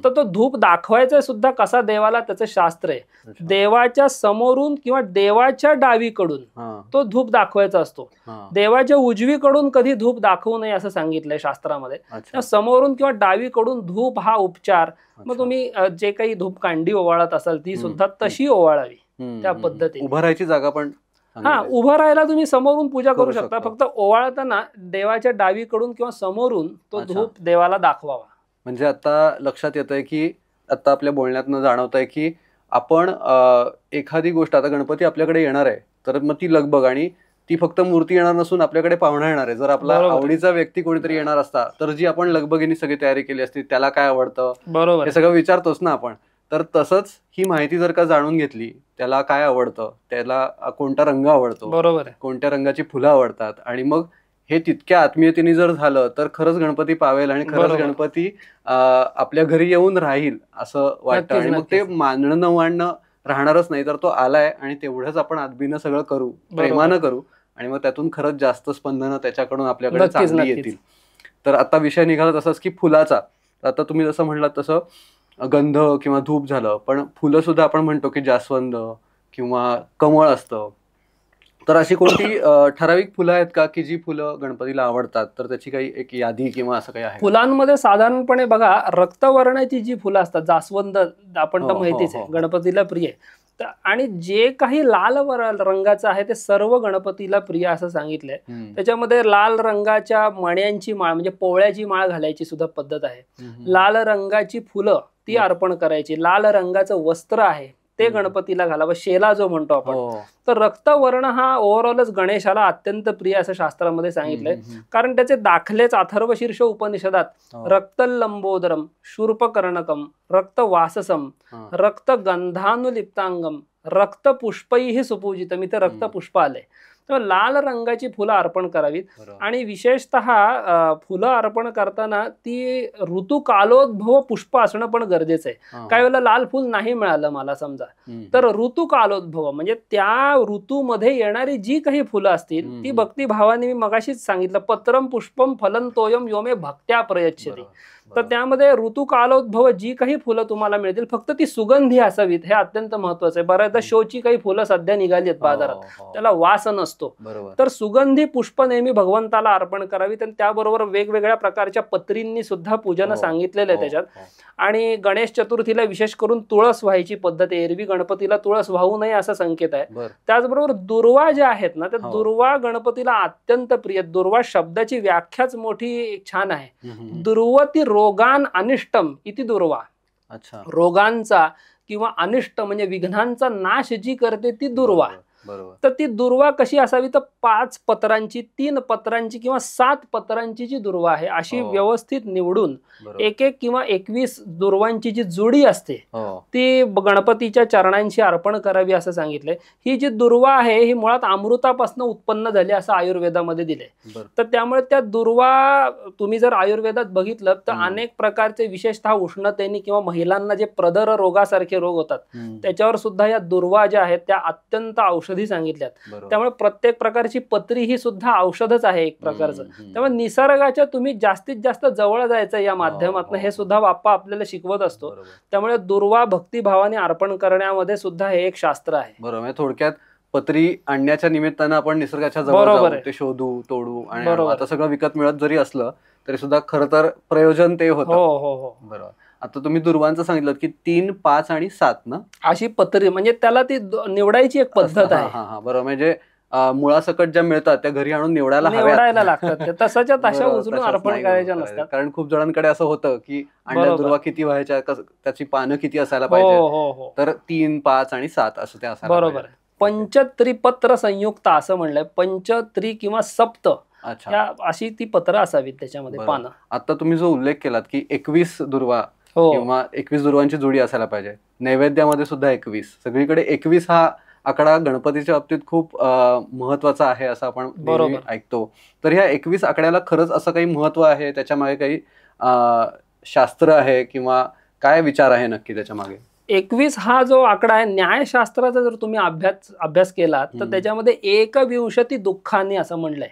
तर तो धूप दाखवायचा सुद्धा कसा देवाला, त्याचं शास्त्र आहे. देवाच्या समोरून किंवा देवाच्या डावीकडून तो धूप दाखवायचा असतो. देवाच्या उजवीकडून कधी धूप दाखवू नये असं सांगितलंय शास्त्रामध्ये. समोरून किंवा डावीकडून धूप हा उपचार, मग तुम्ही जे काही धूप कांडी ओवाळत असाल ती सुद्धा तशी ओवाळावी त्या पद्धतीने. उभं राहायची जागा पण, उभं राहायला तुम्ही समोरून पूजा करू शकता, फक्त ओवाळताना देवाच्या डावीकडून किंवा समोरून तो धूप देवाला दाखवावा. म्हणजे आता लक्षात येतंय की आता आपल्या बोलण्यातनं जाणवतंय की आपण एखादी गोष्ट, आता गणपती आपल्याकडे येणार आहे तर मग ती लगबग, आणि ती फक्त मूर्ती येणार नसून आपल्याकडे पाहुणा येणार आहे. जर आपला आवडीचा व्यक्ती कोणीतरी येणार असता तर जी आपण लगबगीने सगळी तयारी केली असती, त्याला काय आवडतं बरोबर हे सगळं विचारतोच ना आपण. तर तसंच ही माहिती जर का जाणून घेतली, त्याला काय आवडतं, त्याला कोणता रंग आवडतो, बरोबर आहे, कोणत्या रंगाची फुलं आवडतात, आणि मग हे तितक्या आत्मीयतेने जर झालं तर खरंच गणपती पावेल आणि खरंच गणपती आपल्या घरी येऊन राहील असं वाटतं. आणि मग ते मानणं न मानणं राहणारच नाही, तर तो आलाय आणि तेवढंच आपण आदबीनं सगळं करू, प्रेमानं करू, आणि मग त्यातून खरंच जास्त स्पंदनं त्याच्याकडून आपल्याकडे चांगली येतील. तर आता विषय निघाला तसाच की फुलाचा. आता तुम्ही जसं म्हणलात तसं गंध किंवा धूप झालं, पण फुलं सुद्धा आपण म्हणतो की जास्वंद किंवा कमळ असतं. तर अशी कोणती ठराविक फुलं आहेत का की जी फुलं गणपतीला आवडतात, तर त्याची काही एक यादी किंवा असं काही आहे? फुलांमध्ये साधारणपणे बघा, रक्तवर्णाची जी फुलं असतात, जास्वंद आपण तर माहितीच आहे, गणपतीला प्रिय आहे. आणि जे काही लाल रंगाचं आहे ते सर्व गणपतीला प्रिय असं सांगितलंय. त्याच्यामध्ये लाल रंगाच्या मण्यांची माळ म्हणजे पोळ्याची माळ घालायची सुद्धा पद्धत आहे. लाल रंगाची फुलं ती अर्पण करायची. लाल रंगाचं वस्त्र आहे ते गणपतीला घालावं, शेला जो म्हणतो आपण. तर रक्तवर्ण हा ओव्हरऑलच गणेशाला अत्यंत प्रिय असं शास्त्रामध्ये सांगितलंय. कारण त्याचे दाखलेच अथर्वशीर्ष उपनिषदात रक्तलंबोदरम, शूर्पकर्णकम, रक्तवाससम, रक्तगंधानुलिप्तांगम, रक्तपुष्पैहि सुपूजितम, इथे रक्तपुष्प आले. तर लाल रंगाची फुलं अर्पण करावीत. आणि विशेषतः फुलं अर्पण करताना ती ऋतुकालोद्भव पुष्प असणं पण गरजेचं आहे. काही वेळेला लाल फुल नाही मिळालं मला समजा, तर ऋतुकालोद्भव म्हणजे त्या ऋतूमध्ये येणारी जी काही फुलं असतील ती भक्तिभावाने, मी मगाशीच सांगितलं, पत्रम पुष्पम फलन तोयम योमे भक्त्या प्रयच्छति. तर त्यामध्ये ऋतुकालोद्भव जी काही फुलं तुम्हाला मिळतील, फक्त ती सुगंधी असावीत, हे अत्यंत महत्वाचं आहे. बऱ्याचदा शोची काही फुलं सध्या निघाली आहेत बाजारात, त्याला वास नसतो. तर सुगंधी पुष्प नेहमी भगवंताला अर्पण करावीत. आणि त्याबरोबर वेगवेगळ्या प्रकारच्या पत्रींनी सुद्धा पूजन सांगितलेलं आहे त्याच्यात. आणि गणेश चतुर्थीला विशेष करून तुळस व्हायची पद्धत आहे. एरवी गणपतीला तुळस वाहू नये असा संकेत आहे. त्याचबरोबर दुर्वा ज्या आहेत ना, त्या दुर्वा गणपतीला अत्यंत प्रिय. दुर्वा शब्दाची व्याख्याच मोठी छान आहे. दुर्वती रोगान अनिष्टम इति दुर्वा. रोगांचा किंवा अनिष्ट म्हणजे विघ्नांचा नाश जी करते ती दुर्वा. तर ती दुर्वा कशी असावी, तर 5 पत्रांची, 3 पत्रांची किंवा 7 पत्रांची जी दुर्वा आहे अशी व्यवस्थित निवडून 1 किंवा 21 दुर्वांची जी जोडी असते ती गणपतीच्या चरणांशी अर्पण करावी असं सांगितलंय. ही जी दुर्वा आहे ही मुळात अमृतापासून उत्पन्न झाली असं आयुर्वेदामध्ये दिलंय. तर त्यामुळे त्या दुर्वा तुम्ही जर आयुर्वेदात बघितलं तर अनेक प्रकारचे, विशेषतः उष्णतेने किंवा महिलांना जे प्रदर रोगासारखे रोग होतात त्याच्यावर सुद्धा या दुर्वा ज्या आहेत त्या अत्यंत औषधी सांगितल्यात. त्यामुळे प्रत्येक प्रकारची पत्री ही सुद्धा औषधच आहे एक प्रकारचं. त्यामुळे निसर्गाच्या तुम्ही जास्तीत जास्त जवळ जायचं या माध्यमातून, हे सुद्धा बाप्पा आपल्याला शिकवत असतो. त्यामुळे दुर्वा भक्तिभावाने अर्पण करण्यामध्ये सुद्धा हे एक शास्त्र आहे. बरोबर. थोडक्यात पत्री आणण्याच्या निमित्तानं आपण निसर्गाच्या जवळ जाऊ, ते शोधू, तोडू, आणि आता सगळं विकत मिळत जरी असलं तरी सुद्धा खरं तर प्रयोजन ते होतं. बरोबर. आता तुम्ही दुर्वांचं सांगितलं की 3, 5 आणि 7 ना, अशी पत्री म्हणजे त्याला ती निवडायची एक पद्धत आहे. बरोबर. म्हणजे मुळासकट ज्या मिळतात त्या घरी आणून निवडायला लागतात. तसाच्या तशा उचलून अर्पण करायच्या नसतात. कारण खूप जणांकडे असं होतं की आणल्या दुर्वा किती व्हायच्या, त्याची पानं किती असायला पाहिजे, तर 3, 5 आणि 7 असं ते असायला. बरोबर. पंचत्रिपत्र संयुक्त असं म्हणलंय. पंचत्री किंवा सप्त अशी ती पत्र असावीत त्याच्यामध्ये पानं. आता तुम्ही जो उल्लेख केलात की 21 दुर्वा किंवा 21 दुर्वांची जोडी असायला पाहिजे, नैवेद्यामध्ये सुद्धा 21, सगळीकडे 21 हा आकडा गणपतीच्या बाबतीत खूप महत्वाचा आहे असं आपण ऐकतो. तर ह्या 21 आकड्याला खरंच असं काही महत्व आहे, त्याच्या मागे काही शास्त्र आहे किंवा काय विचार आहे नक्की त्याच्या मागे? 21 हा जो आकडा आहे, न्यायशास्त्राचा जर तुम्ही अभ्यास केला तर त्याच्यामध्ये 21 दुःखांनी असं म्हणलंय.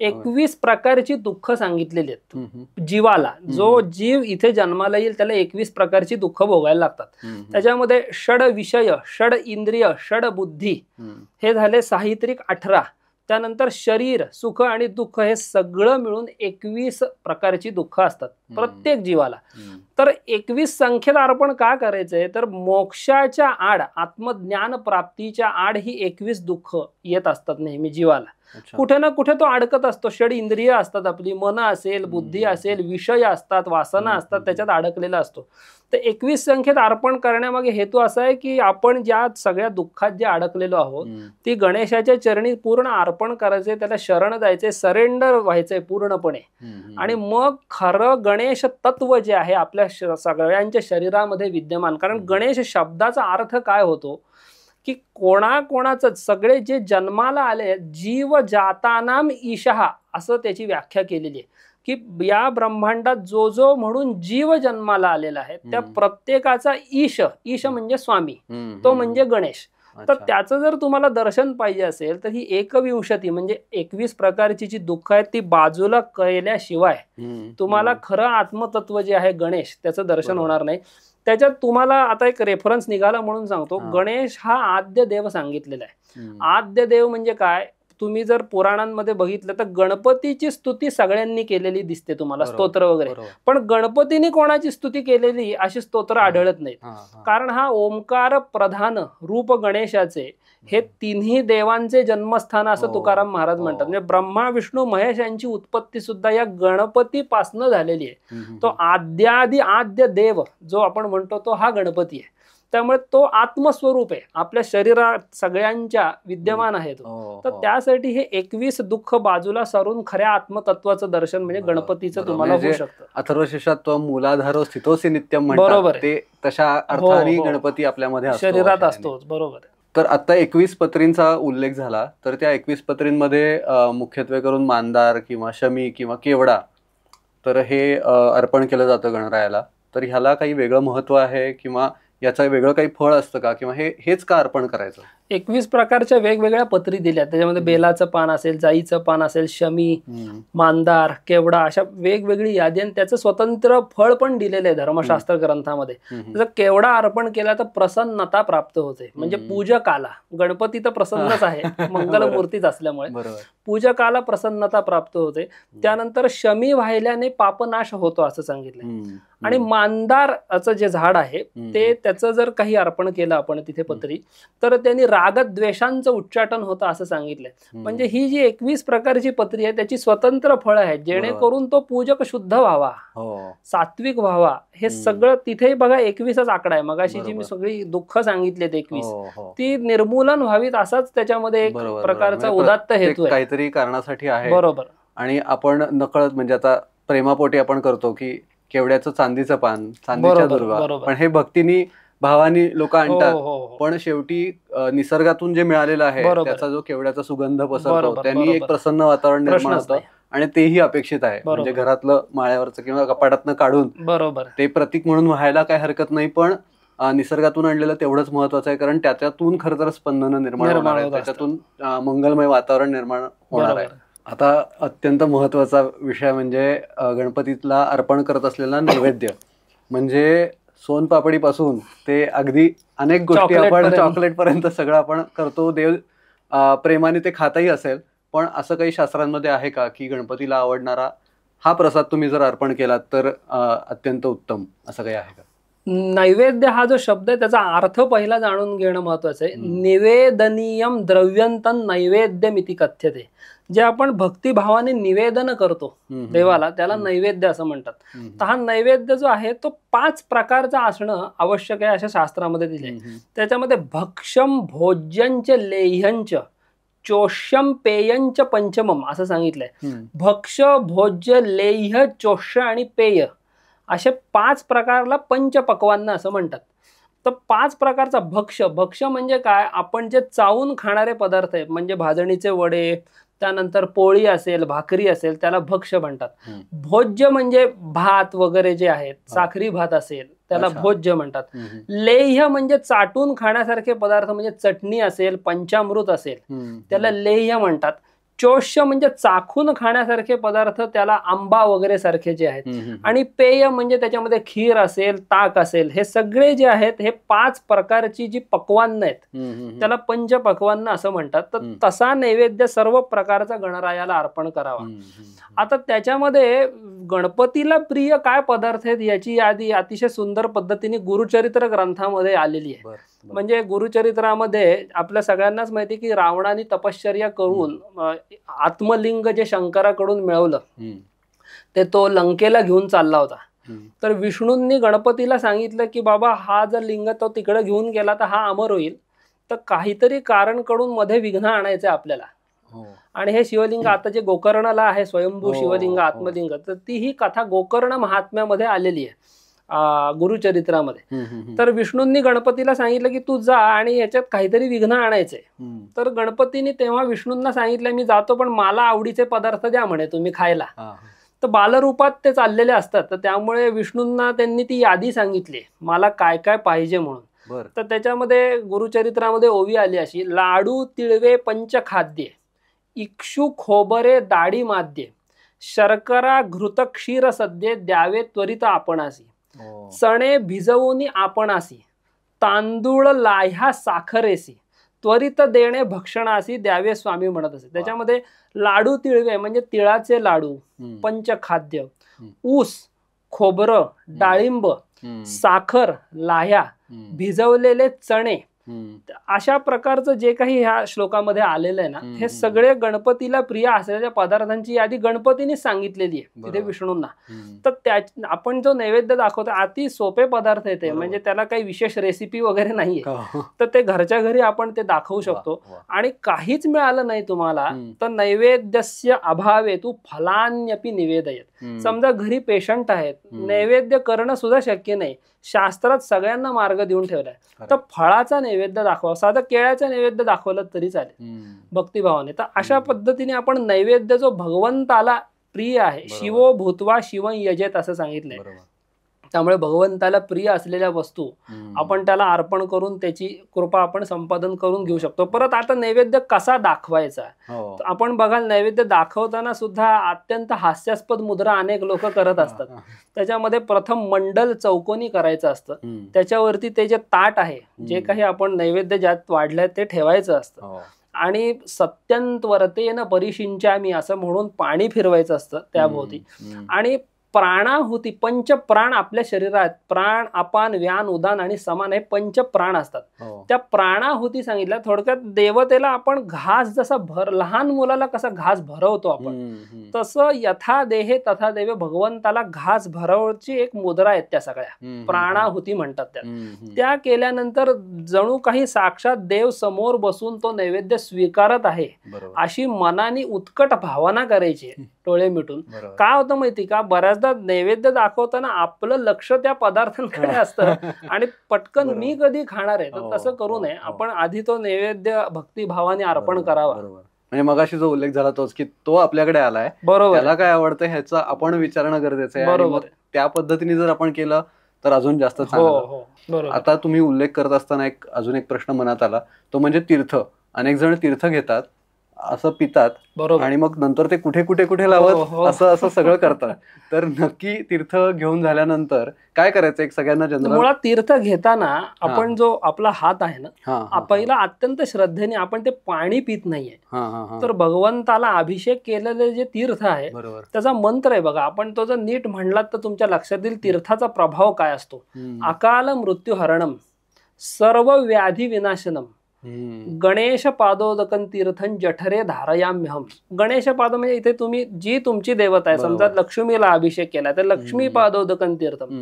21 प्रकारची दुःख सांगितलेली आहेत जीवाला. जो जीव इथे जन्माला येईल त्याला 21 प्रकारची दुःख भोगायला लागतात. त्याच्यामध्ये षड विषय, षड इंद्रिय, षड बुद्धी हे झाले साहित्रिक 18. त्यानंतर शरीर, सुख आणि दुःख हे सगळं मिळून 21 प्रकारची दुःख असतात. प्रत्येक जीवाला. तर 21 संख्येत अर्पण का करायचंय, तर मोक्षाच्या आड, आत्मज्ञान प्राप्तीच्या आड ही 21 दुःख येत असतात नेहमी जीवाला. कुठे ना कुठे तो अडकत असतो. षड इंद्रिय असतात, आपली मन असेल, बुद्धी असेल, विषय असतात, वासना असतात, त्याच्यात अडकलेला असतो. तर 21 संख्येत अर्पण करण्यामागे हेतू असा आहे की आपण ज्या सगळ्या दुःखात जे अडकलेलो आहोत ती गणेशाच्या चरणी पूर्ण अर्पण करायचे, त्याला शरण जायचे, सरेंडर व्हायचंय पूर्णपणे. आणि मग खरं गणेश तत्व जे आहे आपल्या सगळ्यांच्या शरीरामध्ये विद्यमान. कारण गणेश शब्दाचा अर्थ काय होतो की कोणाकोणाचं, सगळे जे जन्माला आले, जीव जातानाम ईशहा असं त्याची व्याख्या केलेली आहे की या ब्रह्मांडात जो जो म्हणून जीव जन्माला आलेला आहे त्या प्रत्येकाचा ईश, ईश म्हणजे स्वामी, तो म्हणजे गणेश. तर त्याचं जर तुम्हाला दर्शन पाहिजे असेल तर ही 21 म्हणजे 21 प्रकारची जी दुःख आहेत ती बाजूला केल्याशिवाय तुम्हाला खरं आत्मतत्व जे आहे गणेश त्याचं दर्शन होणार नाही. त्याच्यात तुम्हाला आता एक रेफरन्स निघाला म्हणून सांगतो. गणेश हा आद्य देव सांगितलेला आहे. आद्य देव म्हणजे काय, तुम्ही जर पुराणांमध्ये बघितलं तर गणपतीची स्तुती सगळ्यांनी केलेली दिसते तुम्हाला, स्तोत्र वगैरे. पण गणपतीने कोणाची स्तुती केलेली अशी स्तोत्र आढळत नाहीत. कारण हा ओंकार प्रधान रूप गणेशाचे हे तिन्ही देवांचे जन्मस्थान असं तुकाराम महाराज म्हणतात. म्हणजे ब्रह्मा विष्णू महेश यांची उत्पत्ती सुद्धा या गणपतीपासून झालेली आहे. तो आद्यादी आद्य देव जो आपण म्हणतो तो हा गणपती आहे. त्यामुळे तो आत्मस्वरूप आहे, आपल्या शरीरात सगळ्यांच्या विद्यमान आहे तो. तर त्यासाठी हे 21 दुःख बाजूला सारून खऱ्या आत्मतत्वाचं दर्शन म्हणजे गणपतीचं तुम्हाला होऊ शकतं. अथर्वशीर्षात मूलाधारो स्थितोसी नित्यम म्हणतात, बरोबर, ते तशा अर्थाने गणपती आपल्यामध्ये शरीरात असतोच. बरोबर. तर आता 21 पत्रींचा उल्लेख झाला, तर त्या 21 पत्रींमध्ये मुख्यत्वे करून मांदार किंवा शमी किंवा केवडा तर हे अर्पण केलं जातं गणरायाला. तर ह्याला काही वेगळं महत्व आहे किंवा याचं वेगळं काही फळ असतं का, किंवा हेच का अर्पण करायचं? 21 प्रकारच्या वेगवेगळ्या पत्री दिल्या. त्याच्यामध्ये बेलाचं पान असेल, जाईचं पान असेल, शमी, मांदार, केवडा अशा वेगवेगळी यादी आणि त्याचं स्वतंत्र फळ पण दिलेलं आहे धर्मशास्त्र ग्रंथामध्ये. जर केवडा अर्पण केला तर प्रसन्नता प्राप्त होते. म्हणजे पूजकाला, गणपती तर प्रसन्नच आहे मंगलमूर्तीच असल्यामुळे, पूजकाला प्रसन्नता प्राप्त होते. त्यानंतर शमी वाहिल्याने पापनाश होतो असं सांगितलंय. आणि मांदारचं जे झाड आहे ते त्याचं जर काही अर्पण केलं आपण तिथे पत्री तर त्यांनी रागद्वेषांचं उच्चाटन होतं असं सांगितलंय. म्हणजे ही जी 21 प्रकारची पत्री आहे त्याची स्वतंत्र फळं आहेत, जेणेकरून तो पूजक शुद्ध व्हावा, सात्विक व्हावा. हे सगळं तिथे बघा 21च आकडा आहे. मगाशी जी मी सगळी दुःख सांगितलेत 21 ती निर्मूलन व्हावीत असाच त्याच्यामध्ये एक प्रकारचा उदात्त हेतू आहे, काहीतरी कारणासाठी आहे. बरोबर. आणि आपण नकळत म्हणजे आता प्रेमापोटी आपण करतो की केवड्याचं चांदीचं पान, चांदीच्या दुर्वा, पण हे भक्तीनी भावानी लोक आणतात. पण शेवटी निसर्गातून जे मिळालेलं आहे त्याचा जो केवड्याचा सुगंध पसरतो त्यांनी एक प्रसन्न वातावरण निर्माण होतं आणि तेही अपेक्षित आहे. म्हणजे घरातलं माळ्यावरचं किंवा कपाटातनं काढून बरोबर ते प्रतीक म्हणून व्हायला काही हरकत नाही, पण निसर्गातून आणलेलं तेवढंच महत्वाचं आहे. कारण त्याच्यातून खरं तर स्पंदन निर्माण होणार आहे, त्याच्यातून मंगलमय वातावरण निर्माण होणार आहे. आता अत्यंत महत्वाचा विषय म्हणजे गणपतीला अर्पण करत असलेला नैवेद्य. म्हणजे सोनपापडी पासून ते अगदी अनेक गोष्टी आपण चॉकलेट पर्यंत सगळं आपण करतो. देव प्रेमाने ते खातही असेल, पण असं काही शास्त्रांमध्ये आहे का की गणपतीला आवडणारा हा प्रसाद तुम्ही जर अर्पण केलात तर अत्यंत उत्तम, असं काही आहे का? नैवेद्य हा जो शब्द आहे त्याचा अर्थ पहिला जाणून घेणं महत्वाचं आहे. निवेदनीयम द्रव्यंतन नैवेद्यमिति कथ्यते. जे आपण भक्तिभावाने निवेदन करतो देवाला त्याला नैवेद्य असं म्हणतात. तर हा नैवेद्य जो आहे तो 5 प्रकारचा असणं आवश्यक आहे अशा शास्त्रामध्ये दिले. त्याच्यामध्ये भक्षम भोज्यंच लेह्यंच चोष्यम पेयंच पंचमम असं सांगितलंय. भक्ष, भोज्य, लेह्य, चोष्य आणि पेय असे 5 प्रकारला पंचपक्वान्न असं म्हणतात. तर 5 प्रकारचा भक्ष, भक्ष म्हणजे काय, आपण जे चावून खाणारे पदार्थ आहेत, म्हणजे भाजणीचे वडे, त्यानंतर पोळी असेल, भाकरी असेल, त्याला भक्ष म्हणतात. भोज्य म्हणजे भात वगैरे जे आहेत, साखरी भात असेल त्याला भोज्य म्हणतात. लेह्य म्हणजे चाटून खाण्यासारखे पदार्थ, म्हणजे चटणी असेल, पंचामृत असेल त्याला लेह्य म्हणतात. चोष्य म्हणजे चाखून खाण्यासारखे पदार्थ, त्याला आंबा वगैरे सारखे जे आहेत. आणि पेय म्हणजे त्याच्यामध्ये खीर असेल, ताक असेल, हे सगळे जे आहेत हे 5 प्रकारची जी पक्वान्न आहेत त्याला पंचपक्वान्न असं म्हणतात. तर तसा नैवेद्य सर्व प्रकारचा गणरायाला अर्पण करावा. आता त्याच्यामध्ये गणपतीला प्रिय काय पदार्थ आहेत याची यादी अतिशय सुंदर पद्धतीने गुरुचरित्र ग्रंथामध्ये आलेली आहे. म्हणजे गुरुचरित्रामध्ये आपल्या सगळ्यांनाच माहिती की रावणाने तपश्चर्या करून आत्मलिंग जे शंकराकडून मिळवलं ते तो लंकेला घेऊन चालला होता. तर विष्णूंनी गणपतीला सांगितलं की बाबा हा जर लिंग तो तिकडे घेऊन गेला तर हा अमर होईल, तर काहीतरी कारण कडून मध्ये विघ्न आणायचं आपल्याला. आणि हे शिवलिंग आता जे गोकर्णला आहे स्वयंभू शिवलिंग आत्मलिंग, तर ती ही कथा गोकर्ण महात्म्यामध्ये आलेली आहे गुरुचरित्रामध्ये. तर विष्णूंनी गणपतीला सांगितलं की तू जा आणि याच्यात काहीतरी विघ्न आणायचंय. तर गणपतीने तेव्हा विष्णूंना सांगितलं मी जातो पण मला आवडीचे पदार्थ द्या म्हणे तुम्ही खायला. तर बालरूपात ते चाललेले असतात, तर त्यामुळे विष्णूंना त्यांनी ती यादी सांगितली मला काय काय पाहिजे म्हणून. तर त्याच्यामध्ये गुरुचरित्रामध्ये ओवी आली अशी, लाडू तिळवे पंचखाद्ये, इक्षू खोबरे दाढी माद्ये, शर्करा घृत क्षीर सद्ये द्यावे त्वरित आपणासी, चणे भिजवून आपणासी, तांदूळ लाह्या साखरेसी, त्वरित देणे भक्षणासी द्यावे स्वामी म्हणत असे. त्याच्यामध्ये लाडू तिळवे म्हणजे तिळाचे लाडू, पंचखाद्य, ऊस, खोबरं, डाळिंब, साखर, लाह्या, भिजवलेले चणे, अशा प्रकारचं जे काही ह्या श्लोकामध्ये आलेलं आहे ना, हे सगळे गणपतीला प्रिय असलेल्या पदार्थांची यादी गणपतीने सांगितलेली आहे तिथे विष्णूंना. तर त्या आपण जो नैवेद्य दाखवतो अति सोपे पदार्थ येते, म्हणजे त्याला काही विशेष रेसिपी वगैरे नाहीये. तर ते घरच्या घरी आपण ते दाखवू शकतो. आणि काहीच मिळालं नाही तुम्हाला तर नैवेद्यस्य अभावे तू फलान्यपि निवेदयत. समजा घरी पेशंट आहेत, नैवेद्य करणं सुद्धा शक्य नाही, शास्त्रात सगळ्यांना मार्ग देऊन ठेवलाय, तर फळाचा नैवेद्य दाखवा, साधं केळ्याचा नैवेद्य दाखवलं तरी चालेल भक्तिभावाने. तर अशा पद्धतीने आपण नैवेद्य जो भगवंताला प्रिय आहे, शिवो भूत्वा शिवं यजेत असं सांगितलंय. त्यामुळे भगवंताला प्रिय असलेल्या वस्तू आपण त्याला अर्पण करून त्याची कृपा आपण संपादन करून घेऊ शकतो. परत आता नैवेद्य कसा दाखवायचा, आपण बघाल नैवेद्य दाखवताना सुद्धा अत्यंत हास्यास्पद मुद्रा अनेक लोक करत असतात. त्याच्यामध्ये प्रथम मंडल चौकोनी करायचं असतं, त्याच्यावरती ते जे ताट आहे, जे काही आपण नैवेद्य ज्यात वाढलंय ते ठेवायचं असतं, आणि सत्यंतवरतेन परिशिंचामी असं म्हणून पाणी फिरवायचं असतं त्याभोवती. आणि प्राणाहुती, पंच प्राण आपल्या शरीरात, प्राण अपान व्यान उदान आणि समान हे पंच प्राण असतात. त्या प्राणाहुती सांगितल्या. थोडक्यात देवतेला आपण घास जसा लहान मुलाला कसा घास भरवतो आपण, तसं यथा देहे तथा देवे भगवंताला घास भरवची एक मुद्रा आहेत त्या सगळ्या प्राणाहुती म्हणतात. त्या केल्यानंतर जणू काही साक्षात देव समोर बसून तो नैवेद्य स्वीकारत आहे अशी मनाने उत्कट भावना करायची डोळे मिटून. काय होतं माहिती का, बऱ्याचदा नैवेद्य दाखवताना आपलं लक्ष त्या पदार्थांकडे असतं आणि पटकन मी कधी खाणार आहे, तर तसं करू नये. आपण आधी तो नैवेद्य भक्तिभावाने अर्पण करावा. म्हणजे मगाशी जो उल्लेख झाला तोच की तो आपल्याकडे आलाय, त्याला काय आवडतं ह्याचं आपण विचारणं गरजेचं आहे. बरोबर, त्या पद्धतीने जर आपण केलं तर अजून जास्त चांगलं. आता तुम्ही उल्लेख करत असताना अजून एक प्रश्न मनात आला, तो म्हणजे तीर्थ. अनेक जण तीर्थ घेतात, असं पितात, आणि मग नंतर ते कुठे कुठे कुठे लावत असं सगळं करतात. तर नक्की तीर्थ घेऊन झाल्यानंतर काय करायचं एक सगळ्यांना जनरल? मुळात तीर्थ घेताना आपण जो आपला हात आहे ना, पहिला अत्यंत श्रद्धेने आपण ते पाणी पित नाहीये. तर भगवंताला अभिषेक केलेले जे तीर्थ आहे त्याचा मंत्र आहे बघा, आपण तो जर नीट म्हणलात तर तुमच्या लक्षात येईल तीर्थाचा प्रभाव काय असतो. अकाल मृत्यू हरणम, सर्व व्याधी विनाशनम, गणेश पादोदकन तीर्थन जठरे धारयाम्यहम. गणेश पाद म्हणजे इथे तुम्ही जी तुमची देवता आहे, समजा लक्ष्मीला अभिषेक केला तर लक्ष्मी पादोदकन तीर्थम.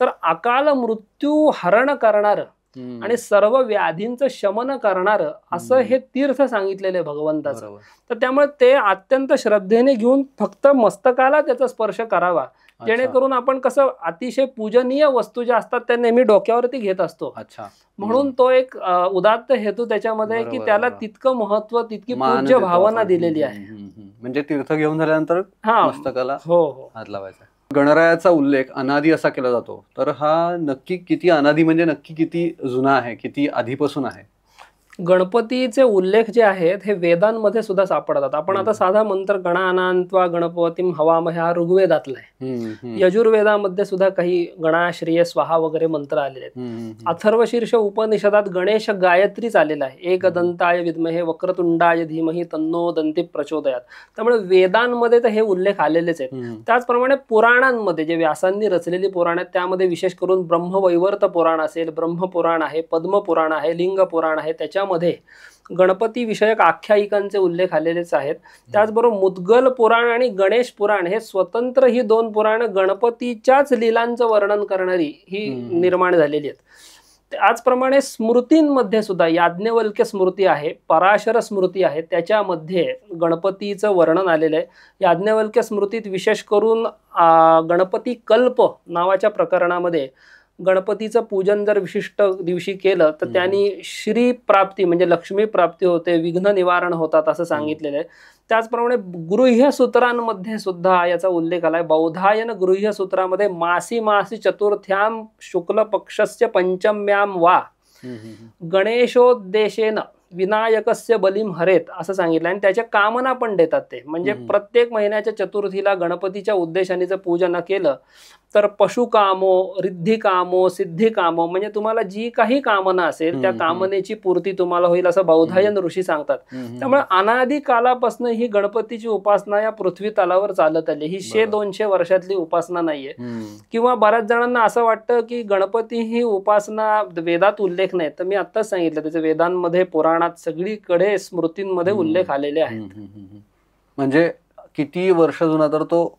तर अकाल मृत्यू हरण करणार आणि सर्व व्याधींचं शमन करणार असं हे तीर्थ सांगितलेलं आहे भगवंताचं. तर त्यामुळे ते अत्यंत श्रद्धेने घेऊन फक्त मस्तकाला त्याचा स्पर्श करावा, जेणेकरून आपण कसं अतिशय पूजनीय वस्तू ज्या असतात त्या नेहमी डोक्यावरती घेत असतो. म्हणून तो एक उदात्त हेतू त्याच्यामध्ये की त्याला तितकं महत्व, तितकी पूज्य भावना दिलेली आहे. म्हणजे तीर्थ घेऊन झाल्यानंतर मस्तकाला हात लावायचा. गणरायाचा उल्लेख अनादी असा केला जातो, तर हा नक्की किती अनादी म्हणजे नक्की किती जुना आहे, किती आधीपासून आहे? गणपतीचे उल्लेख जे आहेत हे वेदांमध्ये सुद्धा सापडतात. आपण आता साधा मंत्र गणानान्त्वा गणपतीम हवामहे हा ऋग्वेदातला आहे. यजुर्वेदामध्ये सुद्धा काही गणाश्रिय स्वाहा वगैरे मंत्र आलेले आहेत. अथर्वशीर्ष उपनिषदात गणेश गायत्रीच आलेला आहे. एकदंताय विद्महे वक्रतुंडाय धीमहि तन्नो दंती प्रचोदयात. त्यामुळे वेदांमध्ये तर हे उल्लेख आलेलेच आहेत. त्याचप्रमाणे पुराणांमध्ये जे व्यासांनी रचलेली पुराण आहेत त्यामध्ये विशेष करून ब्रह्मवैवर्त पुराण असेल, ब्रह्मपुराण आहे, पद्मपुराण आहे, लिंग पुराण आहे, त्याच्यामध्ये गणपती विषयक आख्यायिकांचे उल्लेख आलेलेच आहेत. त्याचबरोबर मुद्गल पुराण आणि गणेश पुराण हे स्वतंत्र ही दोन पुराण गणपतीच्याच लीलांचं वर्णन करणारी ही निर्माण झालेली आहेत. त्याचप्रमाणे स्मृतींमध्ये सुद्धा याज्ञवल्क्य स्मृती आहे, पराशर स्मृती आहे, त्याच्यामध्ये गणपतीचं वर्णन आलेलं आहे. याज्ञवल्क्य स्मृतीत विशेष करून गणपती कल्प नावाच्या प्रकरणामध्ये गणपतीचं पूजन जर विशिष्ट दिवशी केलं तर त्यांनी श्री प्राप्ती म्हणजे लक्ष्मी प्राप्ती होते, विघ्न निवारण होतात असं सांगितलेलं आहे. त्याचप्रमाणे गृह्य सूत्रांमध्ये सुद्धा याचा उल्लेख आलाय. बौधायन गृह्य सूत्रामध्ये मासी मासी चतुर्थ्याम शुक्ल पक्षस्य पंचम्याम वा गणेशोद्देशेन विनायकस्य बलिम हरेत असं सांगितलं. आणि त्याच्या कामना पण देतात ते, म्हणजे प्रत्येक महिन्याच्या चतुर्थीला गणपतीच्या उद्देशाने जर पूजन केलं तर पशुकामो, रिद्धिकामो, सिद्धिकामो म्हणजे तुम्हाला जी काही कामना असेल त्या कामनेची पूर्ती तुम्हाला होईल असं बौधायन ऋषी सांगतात. त्यामुळे अनादी कालापासून ही गणपतीची उपासना या पृथ्वी तलावर चालत आली. ही 100-200 वर्षातली उपासना नाहीये. किंवा बऱ्याच जणांना असं वाटतं की गणपती ही उपासना वेदात उल्लेख नाही, तर मी आत्ताच सांगितलं त्याचे वेदांमध्ये, पुराणात सगळीकडे स्मृतींमध्ये उल्लेख आलेले आहेत. म्हणजे किती वर्ष जुना तर तो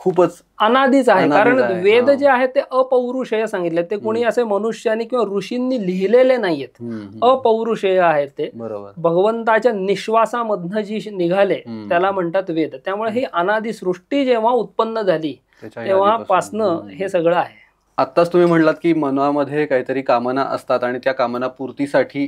खूपच अनादीच आहे. कारण वेद जे आहेत ते अपौरुषेय सांगितले, ते कोणी असे मनुष्यानी किंवा ऋषींनी लिहिलेले नाहीयेत, अपौरुषेय आहेत ते. भगवंताच्या निश्वासामधनं जी निघाले त्याला म्हणतात वेद. त्यामुळे ही अनादी सृष्टी जेव्हा उत्पन्न झाली तेव्हापासनं हे सगळं आहे. आत्ताच तुम्ही म्हणलात की मनामध्ये काहीतरी कामना असतात आणि त्या कामना पूर्तीसाठी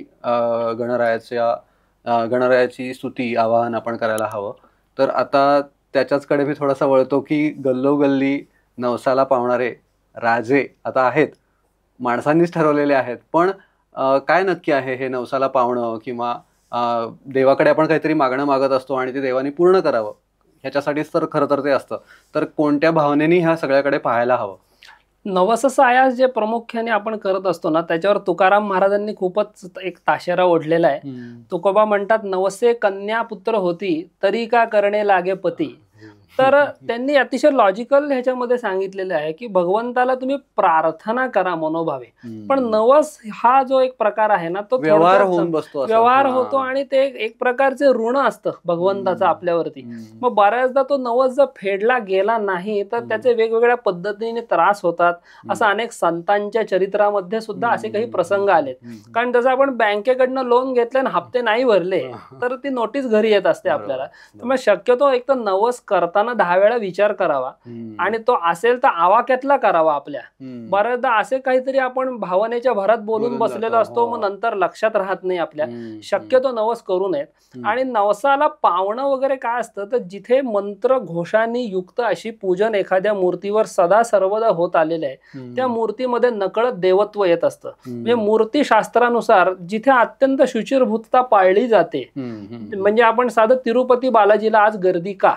गणरायाची स्तुती आवाहन आपण करायला हवं. तर आता त्याच्याचकडे मी थोडासा वळतो की गल्लोगल्ली नवसाला पावणारे राजे आता आहेत, माणसांनीच ठरवलेले आहेत, पण काय नक्की आहे हे नवसाला पावणं? किंवा देवाकडे आपण काहीतरी मागणं मागत असतो आणि ते देवाने पूर्ण करावं ह्याच्यासाठीच तर खरं तर ते असतं. तर कोणत्या भावनेनी ह्या सगळ्याकडे पाहायला हवं? नवस सायास जे प्रामुख्याने आपण करत असतो ना, त्याच्यावर तुकाराम महाराजांनी खूपच एक ताशेरा ओढलेला आहे. तुकोबा म्हणतात, नवसे कन्या पुत्र होती तरी का करणे लागे पती. तर त्यांनी अतिशय लॉजिकल ह्याच्यामध्ये सांगितलेलं आहे की भगवंताला तुम्ही प्रार्थना करा मनोभावे, पण नवस हा जो एक प्रकार आहे ना तो व्यवहार होतो आणि ते एक प्रकारचे ऋण असतं भगवंताचं आपल्यावरती. मग बऱ्याचदा तो नवस जर फेडला गेला नाही तर त्याचे वेगवेगळ्या पद्धतीने त्रास होतात. असं अनेक संतांच्या चरित्रामध्ये सुद्धा असे काही प्रसंग आलेत. कारण जसं आपण बँकेकडनं लोन घेतलं आणि हप्ते नाही भरले तर ती नोटीस घरी येत असते आपल्याला. त्यामुळे शक्यतो एक तर नवस करताना 10 वेळा विचार करावा आणि तो असेल तर आवाक्यातला करावा आपल्या. बऱ्याचदा असे काहीतरी आपण भावनेच्या भरात बोलून बसलेलो असतो, मग नंतर लक्षात राहत नाही आपल्या. शक्यतो नवस करू नयेत. आणि नवसाला पावणं वगैरे काय असतं तर जिथे मंत्र घोषांनी युक्त अशी पूजन एखाद्या मूर्तीवर सदा सर्वदा होत आलेलं आहे त्या मूर्तीमध्ये नकळत देवत्व येत असतं. म्हणजे मूर्तीशास्त्रानुसार जिथे अत्यंत शुचिरभूतता पाळली जाते, म्हणजे आपण साधं तिरुपती बालाजीला आज गर्दी का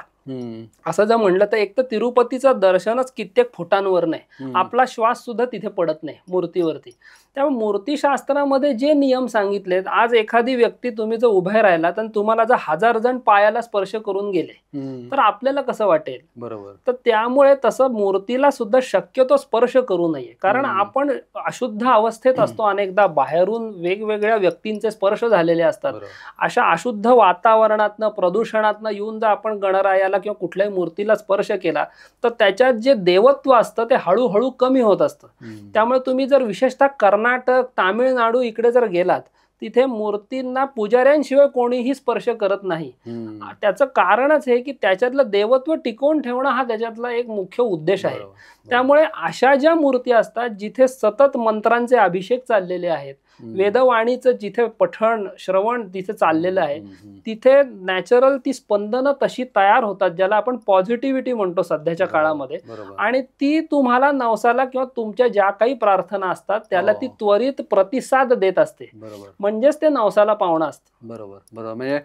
असं जर म्हणलं तर एक तर तिरुपतीचं दर्शनच कित्येक फुटांवर नाही, आपला श्वास सुद्धा तिथे पडत नाही मूर्तीवरती. त्यामुळे मूर्तीशास्त्रामध्ये जे नियम सांगितलेत, आज एखादी व्यक्ती तुम्ही जर उभे राहिला तर तुम्हाला जर 1000 जण पायाला स्पर्श करून गेले तर आपल्याला कसं वाटेल? बरोबर. तर त्यामुळे तसं मूर्तीला सुद्धा शक्यतो स्पर्श करू नये. कारण आपण अशुद्ध अवस्थेत असतो, अनेकदा बाहेरून वेगवेगळ्या व्यक्तींचे स्पर्श झालेले असतात. अशा अशुद्ध वातावरणातनं, प्रदूषणातनं येऊन जर आपण गणरायाला किंवा कुठल्याही मूर्तीला स्पर्श केला तर त्याच्यात जे देवत्व असतं ते हळूहळू कमी होत असतं. त्यामुळे तुम्ही जर विशेषतः कर्नाटक, तामिळनाडू इकडे जर गेलात तिथे मूर्तींना पुजाऱ्यांशिवाय कोणीही स्पर्श करत नाही. त्याचं कारणच हे की त्याच्यातलं देवत्व टिकवून ठेवणं हा त्याच्यातला एक मुख्य उद्देश आहे. त्यामुळे अशा ज्या मूर्ती असतात जिथे सतत मंत्रांचे अभिषेक चाललेले आहेत, वेदवाणीचं जिथे पठण श्रवण तिथे चाललेलं आहे तिथे नॅचरल ती स्पंदनं तशी तयार होतात, ज्याला आपण पॉझिटिव्हिटी म्हणतो सध्याच्या काळामध्ये. आणि ती तुम्हाला नवसाला किंवा तुमच्या ज्या काही प्रार्थना असतात त्याला ती त्वरित प्रतिसाद देत असते. म्हणजेच ते नवसाला पावणं असतं. बरोबर बरोबर. म्हणजे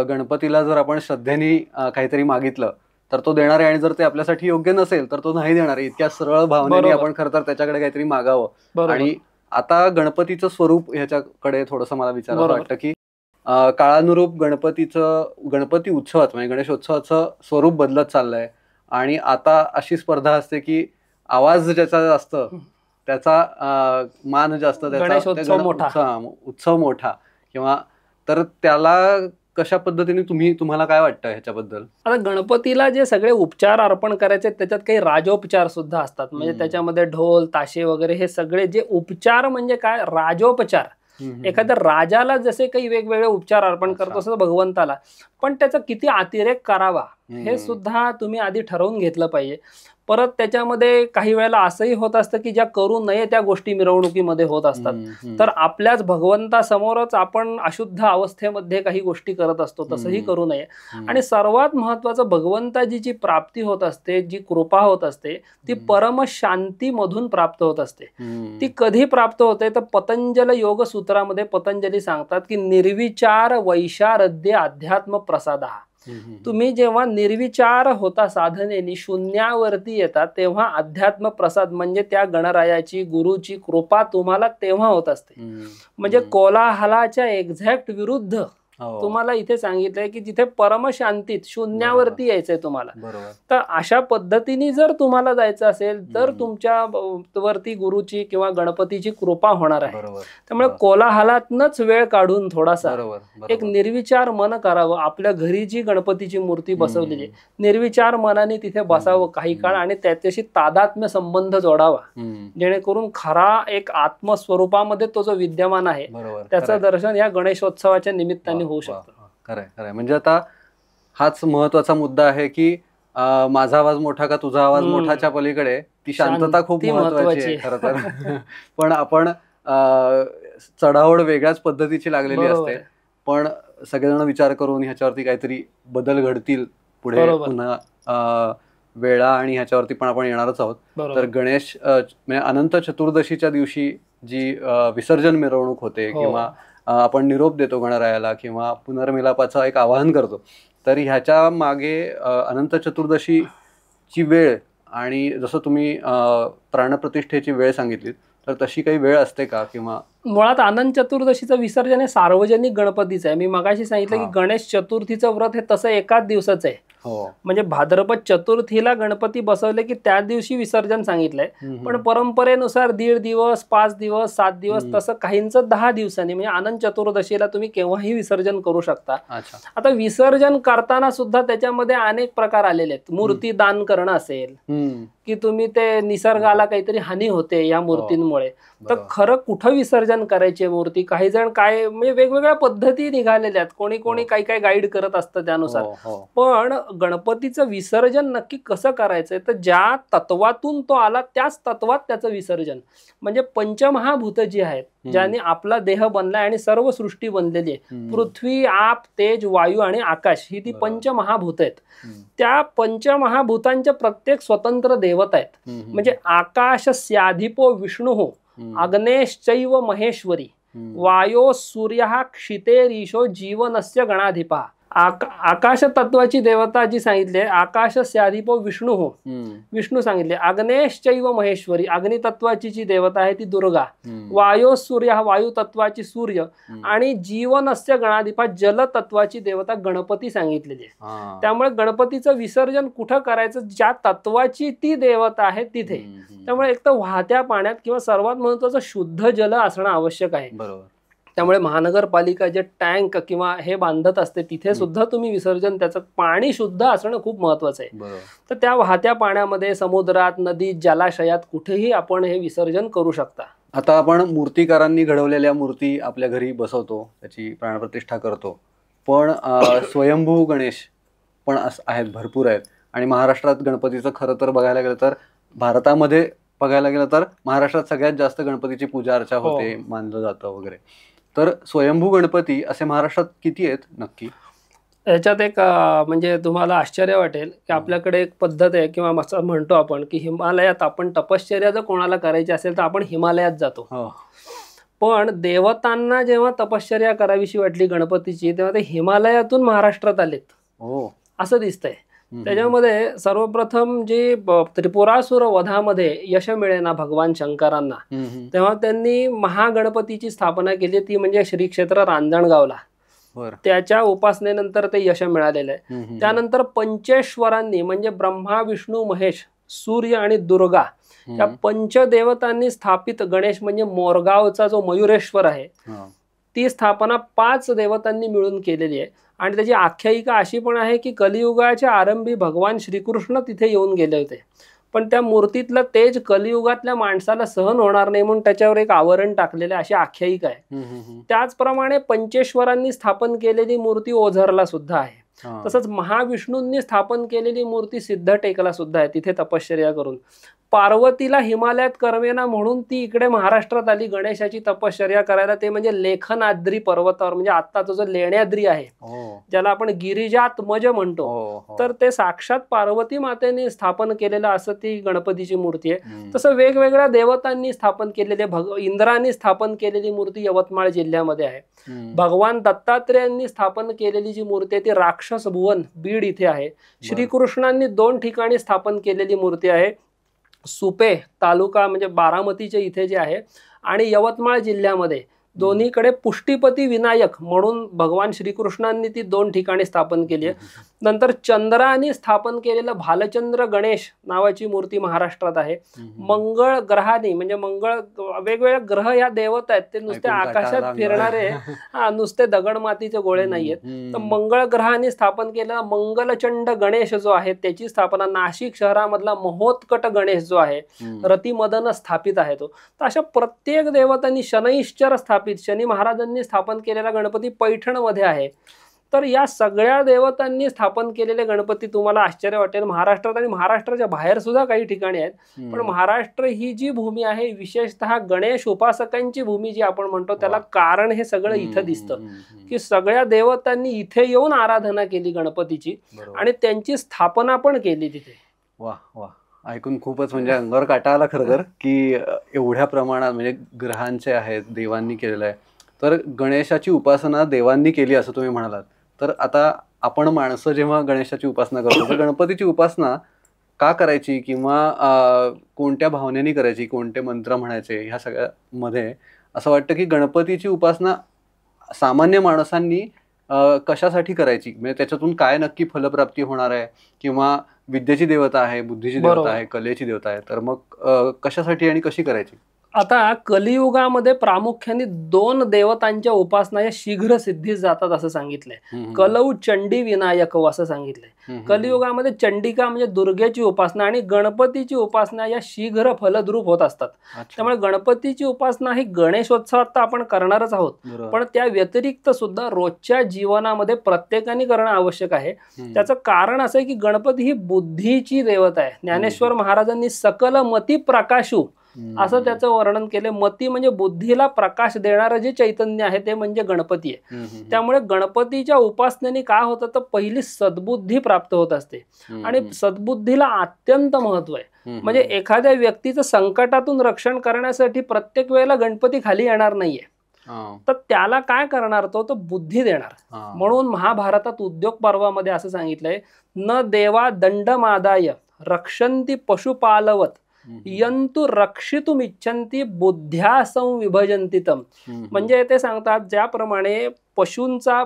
गणपतीला जर आपण श्रद्धेने काहीतरी मागितलं तर तो देणार आहे, आणि जर ते आपल्यासाठी योग्य नसेल तर तो नाही देणार आहे. इतक्या सरळ भावनेने आपण खरं तर त्याच्याकडे काहीतरी मागावं. आणि आता गणपतीचं स्वरूप ह्याच्याकडे थोडंसं मला विचारायला वाटतं की काळानुरूप गणपती उत्सवाचं म्हणजे गणेशोत्सवाचं स्वरूप बदलत चाललंय. आणि आता अशी स्पर्धा असते की आवाज ज्याचा जास्त त्याचा मान जास्त, त्याचा उत्सव मोठा, किंवा तर त्याला कशा पद्धतीने तुम्हाला काय वाटतं ह्याच्याबद्दल? आता गणपतीला जे सगळे उपचार अर्पण करायचे त्याच्यात काही राजोपचार सुद्धा असतात. म्हणजे त्याच्यामध्ये ढोल ताशे वगैरे हे सगळे जे उपचार म्हणजे काय राजोपचार. एखाद्या राजाला जसे काही वेगवेगळे उपचार अर्पण करतो असं भगवंताला, पण त्याचा किती अतिरेक करावा हे सुद्धा तुम्ही आधी ठरवून घेतलं पाहिजे. परत त्याच्यामध्ये काही वेळेला असंही होत असतं की ज्या करू नये त्या गोष्टी मिरवणुकीमध्ये होत असतात. तर आपल्याच भगवंतासमोरच आपण अशुद्ध अवस्थेमध्ये काही गोष्टी करत असतो, तसंही करू नये. आणि सर्वात महत्वाचं, भगवंताची जी प्राप्ती होत असते, जी कृपा होत असते ती परम शांतीमधून प्राप्त होत असते. ती कधी प्राप्त होते तर पतंजल योग सूत्रामध्ये पतंजली सांगतात की निर्विचार वैशारद्य अध्यात्म प्रसादा. तुम्ही जेव्हा निर्विचार होता साधनेने शून्यावरती येतात तेव्हा अध्यात्म प्रसाद म्हणजे त्या गणरायाची गुरुची कृपा तुम्हाला तेव्हा होत असते. म्हणजे कोलाहलाच्या एक्झॅक्ट विरुद्ध तुम्हाला इथे सांगितलंय की जिथे परमशांतीत शून्यावरती यायचंय तुम्हाला. तर अशा पद्धतीने जर तुम्हाला जायचं असेल तर तुमच्या वरती गुरुची किंवा गणपतीची कृपा होणार आहे. त्यामुळे कोलाहलातनच वेळ काढून थोडासा एक निर्विचार मन करावं. आपल्या घरी जी गणपतीची मूर्ती बसवलेली निर्विचार मनाने तिथे बसावं काही काळ आणि त्याच्याशी तादात्म्य संबंध जोडावा, जेणेकरून खरा एक आत्मस्वरूपामध्ये तो जो विद्यमान आहे त्याचं दर्शन या गणेशोत्सवाच्या निमित्ताने होऊ शकतं. खरंय. म्हणजे आता हाच महत्वाचा मुद्दा आहे की माझा आवाज मोठा का तुझा आवाज मोठाच्या पलीकडे ती शांतता खूप महत्वाची आहे खरं तर. पण आपण चढाओढ वेगळ्याच पद्धतीची लागलेली असते. पण सगळेजण विचार करून ह्याच्यावरती काहीतरी बदल घडतील पुढे पुन्हा वेळा, आणि ह्याच्यावरती पण आपण येणारच आहोत. तर गणेश म्हणजे अनंत चतुर्दशीच्या दिवशी जी विसर्जन मिरवणूक होते किंवा आपण निरोप देतो गणरायाला किंवा पुनर्मिलापाचं एक आवाहन करतो, तर ह्याच्या मागे अनंत चतुर्दशीची वेळ आणि जसं तुम्ही प्राणप्रतिष्ठेची वेळ सांगितली तर तशी काही वेळ असते का? किंवा मुळात अनंत चतुर्दशीचं विसर्जन हे सार्वजनिक गणपतीचं आहे. मी मगाशी सांगितलं की गणेश चतुर्थीचं व्रत हे तसं एकाच दिवसाचं आहे. म्हणजे भाद्रपद चतुर्थीला गणपती बसवले की त्या दिवशी विसर्जन सांगितलंय. पण परंपरेनुसार 1.5 दिवस 5 दिवस 7 दिवस तसं काहींचं 10 दिवसांनी म्हणजे अनंत चतुर्दशीला तुम्ही केव्हाही विसर्जन करू शकता. आता विसर्जन करताना सुद्धा त्याच्यामध्ये अनेक प्रकार आलेले आहेत. मूर्ती दान करणं असेल की तुम्ही ते निसर्गाला काहीतरी हानी होते या मूर्तींमुळे, तर खरं कुठं विसर्जन करायची मूर्ती, काही जण काय म्हणजे वेगवेगळ्या पद्धती निघालेल्या आहेत. कोणी काही गाईड करत असतं त्यानुसार. पण गणपतीचं विसर्जन नक्की कसं करायचंय तर ज्या तत्वातून तो आला त्याच तत्वात त्याचं विसर्जन. म्हणजे पंचमहाभूत जी आहेत ज्यांनी आपला देह बनलाय आणि सर्व सृष्टी बनलेली आहे, पृथ्वी आप तेज वायू आणि आकाश ही ती पंचमहाभूत आहेत. त्या पंचमहाभूतांच्या प्रत्येक स्वतंत्र देवता आहेत. म्हणजे आकाश स्याधिपो विष्णू अग्नेश्चैव महेश्वरी वायो सूर्य क्षितेरीशो जीवनस्य गणाधिपा. आकाश तत्वाची देवता जी सांगितली आकाश स्याधिपो विष्णू सांगितले. अग्नेश्चैव महेश्वरी अग्नि तत्वाची जी देवता आहे ती दुर्गा. वायो सूर्य हा वायू तत्वाची सूर्य आणि जीवनस्य गणाधिपा जल तत्वाची देवता गणपती सांगितलेली आहे. त्यामुळे गणपतीचं विसर्जन कुठं करायचं ज्या तत्वाची ती देवता आहे तिथे. त्यामुळे एक तर वाहत्या पाण्यात किंवा सर्वात महत्वाचं शुद्ध जल असणं आवश्यक आहे. त्यामुळे महानगरपालिका जे टँक किंवा हे बांधत असते तिथे सुद्धा तुम्ही विसर्जन त्याचं पाणी शुद्ध असणं खूप महत्वाचं आहे. तर त्या वाहत्या पाण्यामध्ये समुद्रात नदीत जलाशयात कुठेही आपण हे विसर्जन करू शकता. आता आपण मूर्तिकारांनी घडवलेल्या मूर्ती आपल्या घरी बसवतो, त्याची प्राणप्रतिष्ठा करतो, पण स्वयंभू गणेश पण आहेत, भरपूर आहेत. आणि महाराष्ट्रात गणपतीचं खरं तर बघायला गेलं तर भारतामध्ये बघायला गेलं तर महाराष्ट्रात सगळ्यात जास्त गणपतीची पूजा अर्चा होते, मानलं जातं वगैरे. तर स्वयंभू गणपती असे महाराष्ट्रात किती आहेत नक्की? याच्यात एक म्हणजे तुम्हाला आश्चर्य वाटेल की आपल्याकडे एक पद्धत आहे किंवा असं म्हणतो आपण की हिमालयात आपण तपश्चर्या जर कोणाला करायची असेल तर आपण हिमालयात जातो. पण देवतांना जेव्हा तपश्चर्या करावीशी वाटली गणपतीची तेव्हा ते हिमालयातून महाराष्ट्रात आलेत असं दिसतंय. त्याच्यामध्ये सर्वप्रथम जे त्रिपुरासुर वधामध्ये यश मिळेना भगवान शंकरांना, तेव्हा त्यांनी महागणपतीची स्थापना केली, ती म्हणजे श्री क्षेत्र रांजणगावला. त्याच्या उपासनेनंतर ते यश मिळालेलं आहे. त्यानंतर पंचेश्वरांनी म्हणजे ब्रह्मा, विष्णू, महेश, सूर्य आणि दुर्गा या पंचदेवतांनी स्थापित गणेश म्हणजे मोरगावचा जो मयुरेश्वर आहे, ती स्थापना 5 देवतांनी मिळून केलेली आहे. आणि त्याची आख्यायिका अशी पण आहे की कलियुगाच्या आरंभी भगवान श्रीकृष्ण तिथे येऊन गेले होते, पण त्या मूर्तीतलं तेज कलियुगातल्या माणसाला सहन होणार नाही म्हणून त्याच्यावर एक आवरण टाकलेलं अशी आख्यायिका आहे. त्याचप्रमाणे पंचेश्वरांनी स्थापन केलेली मूर्ती ओझरला सुद्धा आहे. तसंच महाविष्णूंनी स्थापन केलेली मूर्ती सिद्धटेकला सुद्धा आहे, तिथे तपश्चर्या करून. पार्वतीला हिमालयात करवेना म्हणून ती इकडे महाराष्ट्रात आली गणेशाची तपश्चर्या करायला, ते म्हणजे लेखनाद्री पर्वतावर, म्हणजे आत्ताचा जो लेण्याद्री आहे ज्याला आपण गिरिजात्मज म्हणतो, तर ते साक्षात पार्वती मातेने स्थापन केलेलं असं ती गणपतीची मूर्ती आहे. तसं वेगवेगळ्या देवतांनी स्थापन केलेले, इंद्रांनी स्थापन केलेली मूर्ती यवतमाळ जिल्ह्यामध्ये आहे. भगवान दत्तात्रेयांनी स्थापन केलेली जी मूर्ती आहे ती राक्षस भुवन बीड इथे आहे. श्रीकृष्णांनी 2 ठिकाणी स्थापन केलेली मूर्ती आहे, सुपे तालुका म्हणजे बारामतीच्या इथे जे आहे, आणि यवतमाळ जिल्ह्यामध्ये दोन्हीकडे पुष्टीपती विनायक म्हणून भगवान श्रीकृष्णांनी ती 2 ठिकाणी स्थापन केली आहे. नंतर चंद्राने स्थापन केलेलं भालचंद्र गणेश नावाची मूर्ती महाराष्ट्रात आहे. मंगळ ग्रहाने म्हणजे वेगवेगळे ग्रह या देवता आहेत, ते नुसते आकाशात फिरणारे नुसते दगडमातीचे गोळे नाहीयेत. तर मंगळ ग्रहाने स्थापन केलेला मंगलचंड गणेश जो आहे त्याची स्थापना नाशिक शहरामधला महोत्कट गणेश जो आहे रतिमदन स्थापित आहे तो. तर अशा प्रत्येक देवतांनी, शनैश्चर स्थापित शनी महाराजांनी स्थापन केलेला गणपती पैठण मध्ये आहे. तर या सगळ्या देवतांनी स्थापन केलेले गणपती तुम्हाला आश्चर्य वाटेल महाराष्ट्रात आणि महाराष्ट्राच्या बाहेर सुद्धा काही ठिकाणी आहेत. पण महाराष्ट्र ही जी भूमी आहे, विशेषतः गणेश उपासकांची भूमी जी आपण म्हणतो, त्याला कारण हे सगळं इथं दिसतं की सगळ्या देवतांनी इथे येऊन आराधना केली गणपतीची आणि त्यांची स्थापना पण केली तिथे. वा वा, ऐकून खूपच म्हणजे अंगावर काटा आला खरं तर, की एवढ्या प्रमाणात म्हणजे ग्रहांचे आहेत, देवांनी केलेलं आहे. तर गणेशाची उपासना देवांनी केली असं तुम्ही म्हणालात. तर आता आपण माणसं जेव्हा गणेशाची उपासना करतो तर गणपतीची उपासना का करायची, किंवा कोणत्या भावनेने करायची, कोणते मंत्र म्हणायचे, ह्या सगळ्यामध्ये असं वाटतं की गणपतीची उपासना सामान्य माणसांनी कशासाठी करायची, म्हणजे त्याच्यातून काय नक्की फलप्राप्ती होणार आहे, किंवा विद्येची देवता आहे, बुद्धीची देवता आहे, कलेची देवता आहे, तर मग कशासाठी आणि कशी करायची? आता कलियुगामध्ये प्रामुख्याने 2 देवतांच्या उपासना या शीघ्र सिद्धीस जातात असं सांगितलंय. कलौ चंडी विनायक असं सांगितलंय. कलियुगामध्ये चंडिका म्हणजे दुर्गेची उपासना आणि गणपतीची उपासना या शीघ्र फलद्रूप होत असतात. त्यामुळे गणपतीची उपासना ही गणेशोत्सवात तर आपण करणारच आहोत, पण त्या व्यतिरिक्त सुद्धा रोजच्या जीवनामध्ये प्रत्येकाने करणं आवश्यक आहे. त्याचं कारण असं आहे की गणपती ही बुद्धीची देवता आहे. ज्ञानेश्वर महाराजांनी सकल मती प्रकाशू असं त्याचं वर्णन केले. मती म्हणजे बुद्धीला प्रकाश देणारं जे चैतन्य आहे ते म्हणजे गणपती आहे. त्यामुळे गणपतीच्या उपासनेने काय होतं तर पहिली सद्बुद्धी प्राप्त होत असते आणि सद्बुद्धीला अत्यंत महत्व आहे. म्हणजे एखाद्या व्यक्तीचं संकटातून रक्षण करण्यासाठी प्रत्येक वेळेला गणपती खाली येणार नाहीये, तर त्याला काय करणार तो बुद्धी देणार. म्हणून महाभारतात उद्योग पर्वामध्ये असं सांगितलंय, न देवा दंडमादाय रक्षन्ति पशुपालवत यंतु रक्षितुम इच्छन्ति बुद्ध्या संविभजन्ति तम. म्हणजे ते सांगतात ज्याप्रमाणे पशूंचा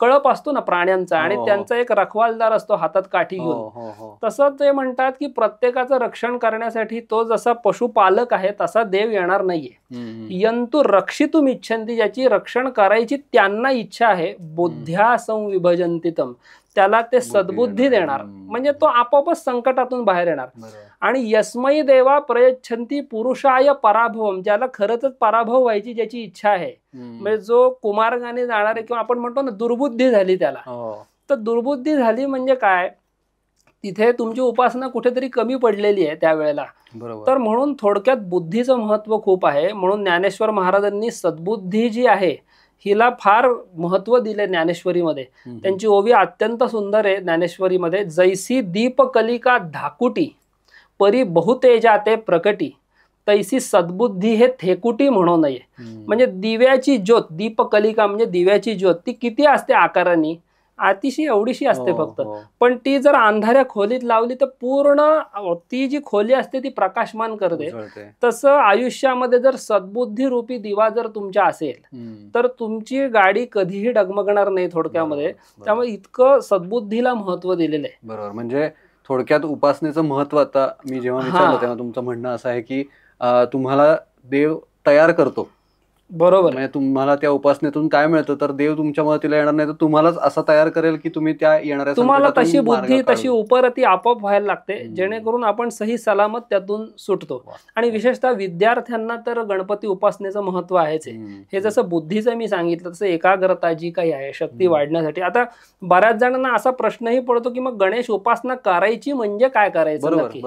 कळप असतो ना प्राण्यांचा, आणि त्यांचा एक रखवालदार असतो हातात काठी घेऊन, तसं ते म्हणतात की प्रत्येकाचं रक्षण करण्यासाठी तो जसा पशुपालक आहे तसा देव येणार नाहीये. यंतु रक्षितुम इच्छन्ति, ज्याची रक्षण करायची त्यांना इच्छा आहे, बुद्ध्या संविभजन्ति तम, त्याला ते सद्बुद्धी देणार, म्हणजे तो आपोआपच संकटातून बाहेर येणार. आणि यस्मै देवा प्रयच्छन्ति पुरुषाय पराभवम, ज्याला खरंच पराभव व्हायची ज्याची इच्छा आहे, म्हणजे जो कुमार्गाने जाणारे किंवा आपण म्हणतो ना दुर्बुद्धी झाली त्याला, तर दुर्बुद्धी झाली म्हणजे काय तिथे तुमची उपासना कुठेतरी कमी पडलेली आहे त्यावेळेला. बरोबर. तर म्हणून थोडक्यात बुद्धीचं महत्व खूप आहे. म्हणून ज्ञानेश्वर महाराजांनी सद्बुद्धी जी आहे हिला फार महत्व दिले ज्ञानेश्वरीमध्ये. त्यांची ओवी अत्यंत सुंदर आहे ज्ञानेश्वरीमध्ये. जैसी दीपकलिका धाकुटी परी बहुतेजा ते प्रकटी, तैसी सद्बुद्धी हे थेकुटी म्हणू नये. म्हणजे दिव्याची ज्योत, दीपकलिका म्हणजे दिव्याची ज्योत, ती किती असते आकाराने, अतिशय एवढीशी असते फक्त. पण ती जर अंधाऱ्या खोलीत लावली तर पूर्ण ती जी खोली असते ती प्रकाशमान करते. तसं आयुष्यामध्ये जर सद्बुद्धी रूपी दिवा जर तुमच्या असेल तर तुमची गाडी कधीही डगमगणार नाही थोडक्यामध्ये. त्यामुळे इतकं सद्बुद्धीला महत्व दिलेलं आहे. बरोबर. म्हणजे थोडक्यात उपासनेचं महत्व आता मी जेव्हा विचारलं तेव्हा तुमचं म्हणणं असं आहे की तुम्हाला देव तयार करतो. बरोबर. म्हणजे तुम्हाला त्या उपासनेतून काय मिळतं तर देव तुमच्या मदतीला येणार नाही तर तुम्हालाच असं तयार करेल की तुम्ही त्या येणाऱ्या तुम्हाला तशी बुद्धी तशी उपरती आपोआप व्हायला लागते जेणेकरून आपण सही सलामत त्यातून सुटतो. आणि विशेषतः विद्यार्थ्यांना तर गणपती उपासनेचं महत्व आहेच आहे. हे जसं बुद्धीचं मी सांगितलं तसं एकाग्रता जी काही आहे शक्ती वाढण्यासाठी. आता बऱ्याच जणांना असा प्रश्नही पडतो की मग गणेश उपासना करायची म्हणजे काय करायचं नक्की.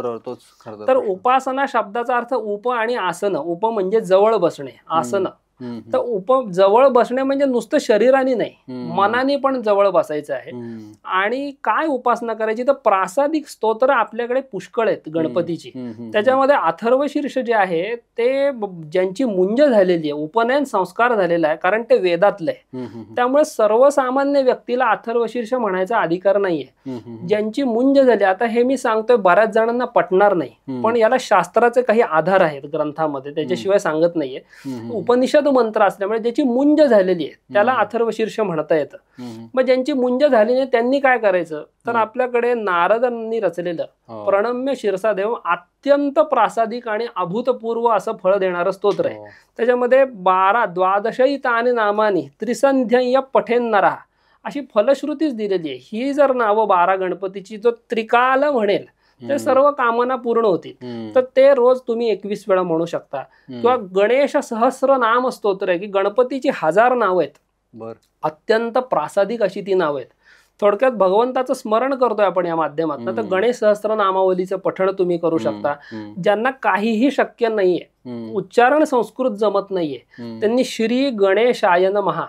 तर उपासना शब्दाचा अर्थ उप आणि आसन. उप म्हणजे जवळ बसणे, आसन तर जवळ बसणे म्हणजे नुसतं शरीराने नाही मनाने पण जवळ बसायचं आहे. आणि काय उपासना करायची तर प्रासादिक स्तोत्र आपल्याकडे पुष्कळ आहेत गणपतीची. त्याच्यामध्ये अथर्वशीर्ष जे आहे ते ज्यांची मुंज झालेली आहे, उपनयन संस्कार झालेला आहे कारण ते वेदातलं आहे. त्यामुळे सर्वसामान्य व्यक्तीला अथर्वशीर्ष म्हणायचा अधिकार नाहीये. ज्यांची मुंज झाली, आता हे मी सांगतोय बऱ्याच जणांना पटणार नाही पण याला शास्त्राचे काही आधार आहेत ग्रंथामध्ये, त्याच्याशिवाय सांगत नाहीये. उपनिषद मंत्र असल्यामुळे ज्याची मुंज झालेली आहे त्याला अथर्वशीर्ष म्हणता येतं. मग ज्यांची मुंज झाली नाही त्यांनी काय करायचं तर आपल्याकडे नारदांनी रचलेलं प्रणम्य शिरसादेव अत्यंत प्रासादिक आणि अभूतपूर्व असं फळ देणारं स्तोत्र आहे. त्याच्यामध्ये 12 तानि नामानी त्रिसंध्य पठेन नरा अशी फलश्रुतीच दिलेली आहे. ही जर नावं 12 गणपतीची जो त्रिकाल म्हणेल ते सर्व कामना पूर्ण होतील. तर ते रोज तुम्ही 21 वेळा म्हणू शकता. किंवा गणेश सहस्र नाम स्तोत्र आहे की गणपतीची 1000 नावं आहेत, अत्यंत प्रासादिक अशी ती नावं आहेत. थोडक्यात भगवंताचं स्मरण करतोय आपण या माध्यमातून तर गणेश सहस्त्र नामावलीचं पठण तुम्ही करू शकता. ज्यांना काहीही शक्य नाहीये, उच्चारण संस्कृत जमत नाहीये, त्यांनी श्री गणेशाय नमः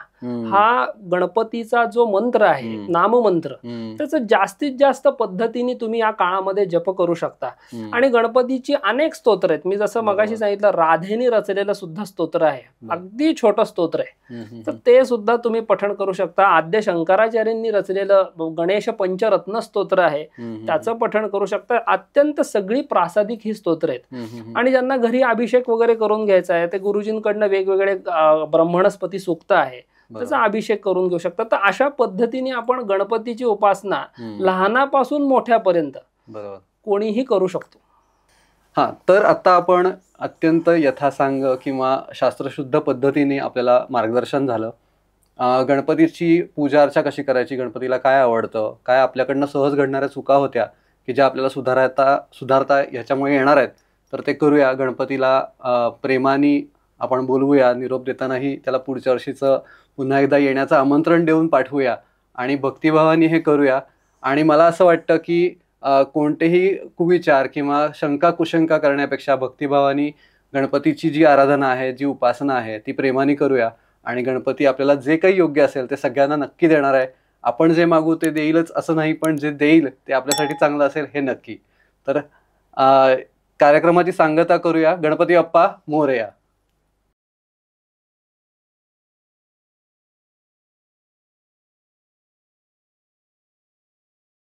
हा गणपतीचा जो मंत्र आहे नाममंत्र त्याचं जास्तीत जास्त पद्धतीने तुम्ही या काळामध्ये जप करू शकता. आणि गणपतीची अनेक स्तोत्र आहेत. मी जसं मगाशी सांगितलं राधेने रचलेलं सुद्धा स्तोत्र आहे, अगदी छोटं स्तोत्र आहे, तर ते सुद्धा तुम्ही पठण करू शकता. आद्य शंकराचार्यांनी रचलेलं गणेश पंचरत्न स्तोत्र आहे त्याचं पठण करू शकता. अत्यंत सगळी प्रासादिक ही स्तोत्र आहेत. आणि ज्यांना घरी अभिषेक वगैरे करून घ्यायचा आहे ते गुरुजींकडनं वेगवेगळे ब्रह्मणस्पती सूक्त आहे त्याचा अभिषेक करून घेऊ शकतात. तर अशा पद्धतीने आपण गणपतीची उपासना लहानापासून मोठ्यापर्यंत कोणीही करू शकतो. हा, तर आता आपण अत्यंत यथासांग किंवा शास्त्रशुद्ध पद्धतीने आपल्याला मार्गदर्शन झालं. गणपतीची पूजा अर्चा कशी करायची, गणपतीला काय आवडतं, काय आपल्याकडनं सहज घडणाऱ्या चुका होत्या की ज्या आपल्याला सुधारता ह्याच्यामुळे येणार आहेत तर ते करूया. गणपतीला प्रेमाने आपण बोलवूया, निरोप देतानाही त्याला पुढच्या वर्षीचं पुन्हा एकदा येण्याचं आमंत्रण देऊन पाठवूया आणि भक्तिभावाने हे करूया. आणि मला असं वाटतं की कोणतेही कुविचार किंवा शंका कुशंका करण्यापेक्षा भक्तिभावाने गणपतीची जी आराधना आहे, जी उपासना आहे ती प्रेमाने करूया. आणि गणपती आपल्याला जे काही योग्य असेल ते सगळ्यांना नक्की देणार आहे. आपण जे मागू ते देईलच असं नाही, पण जे देईल ते आपल्यासाठी चांगलं असेल हे नक्की. तर कार्यक्रमाची सांगता करूया. गणपती बाप्पा मोरया.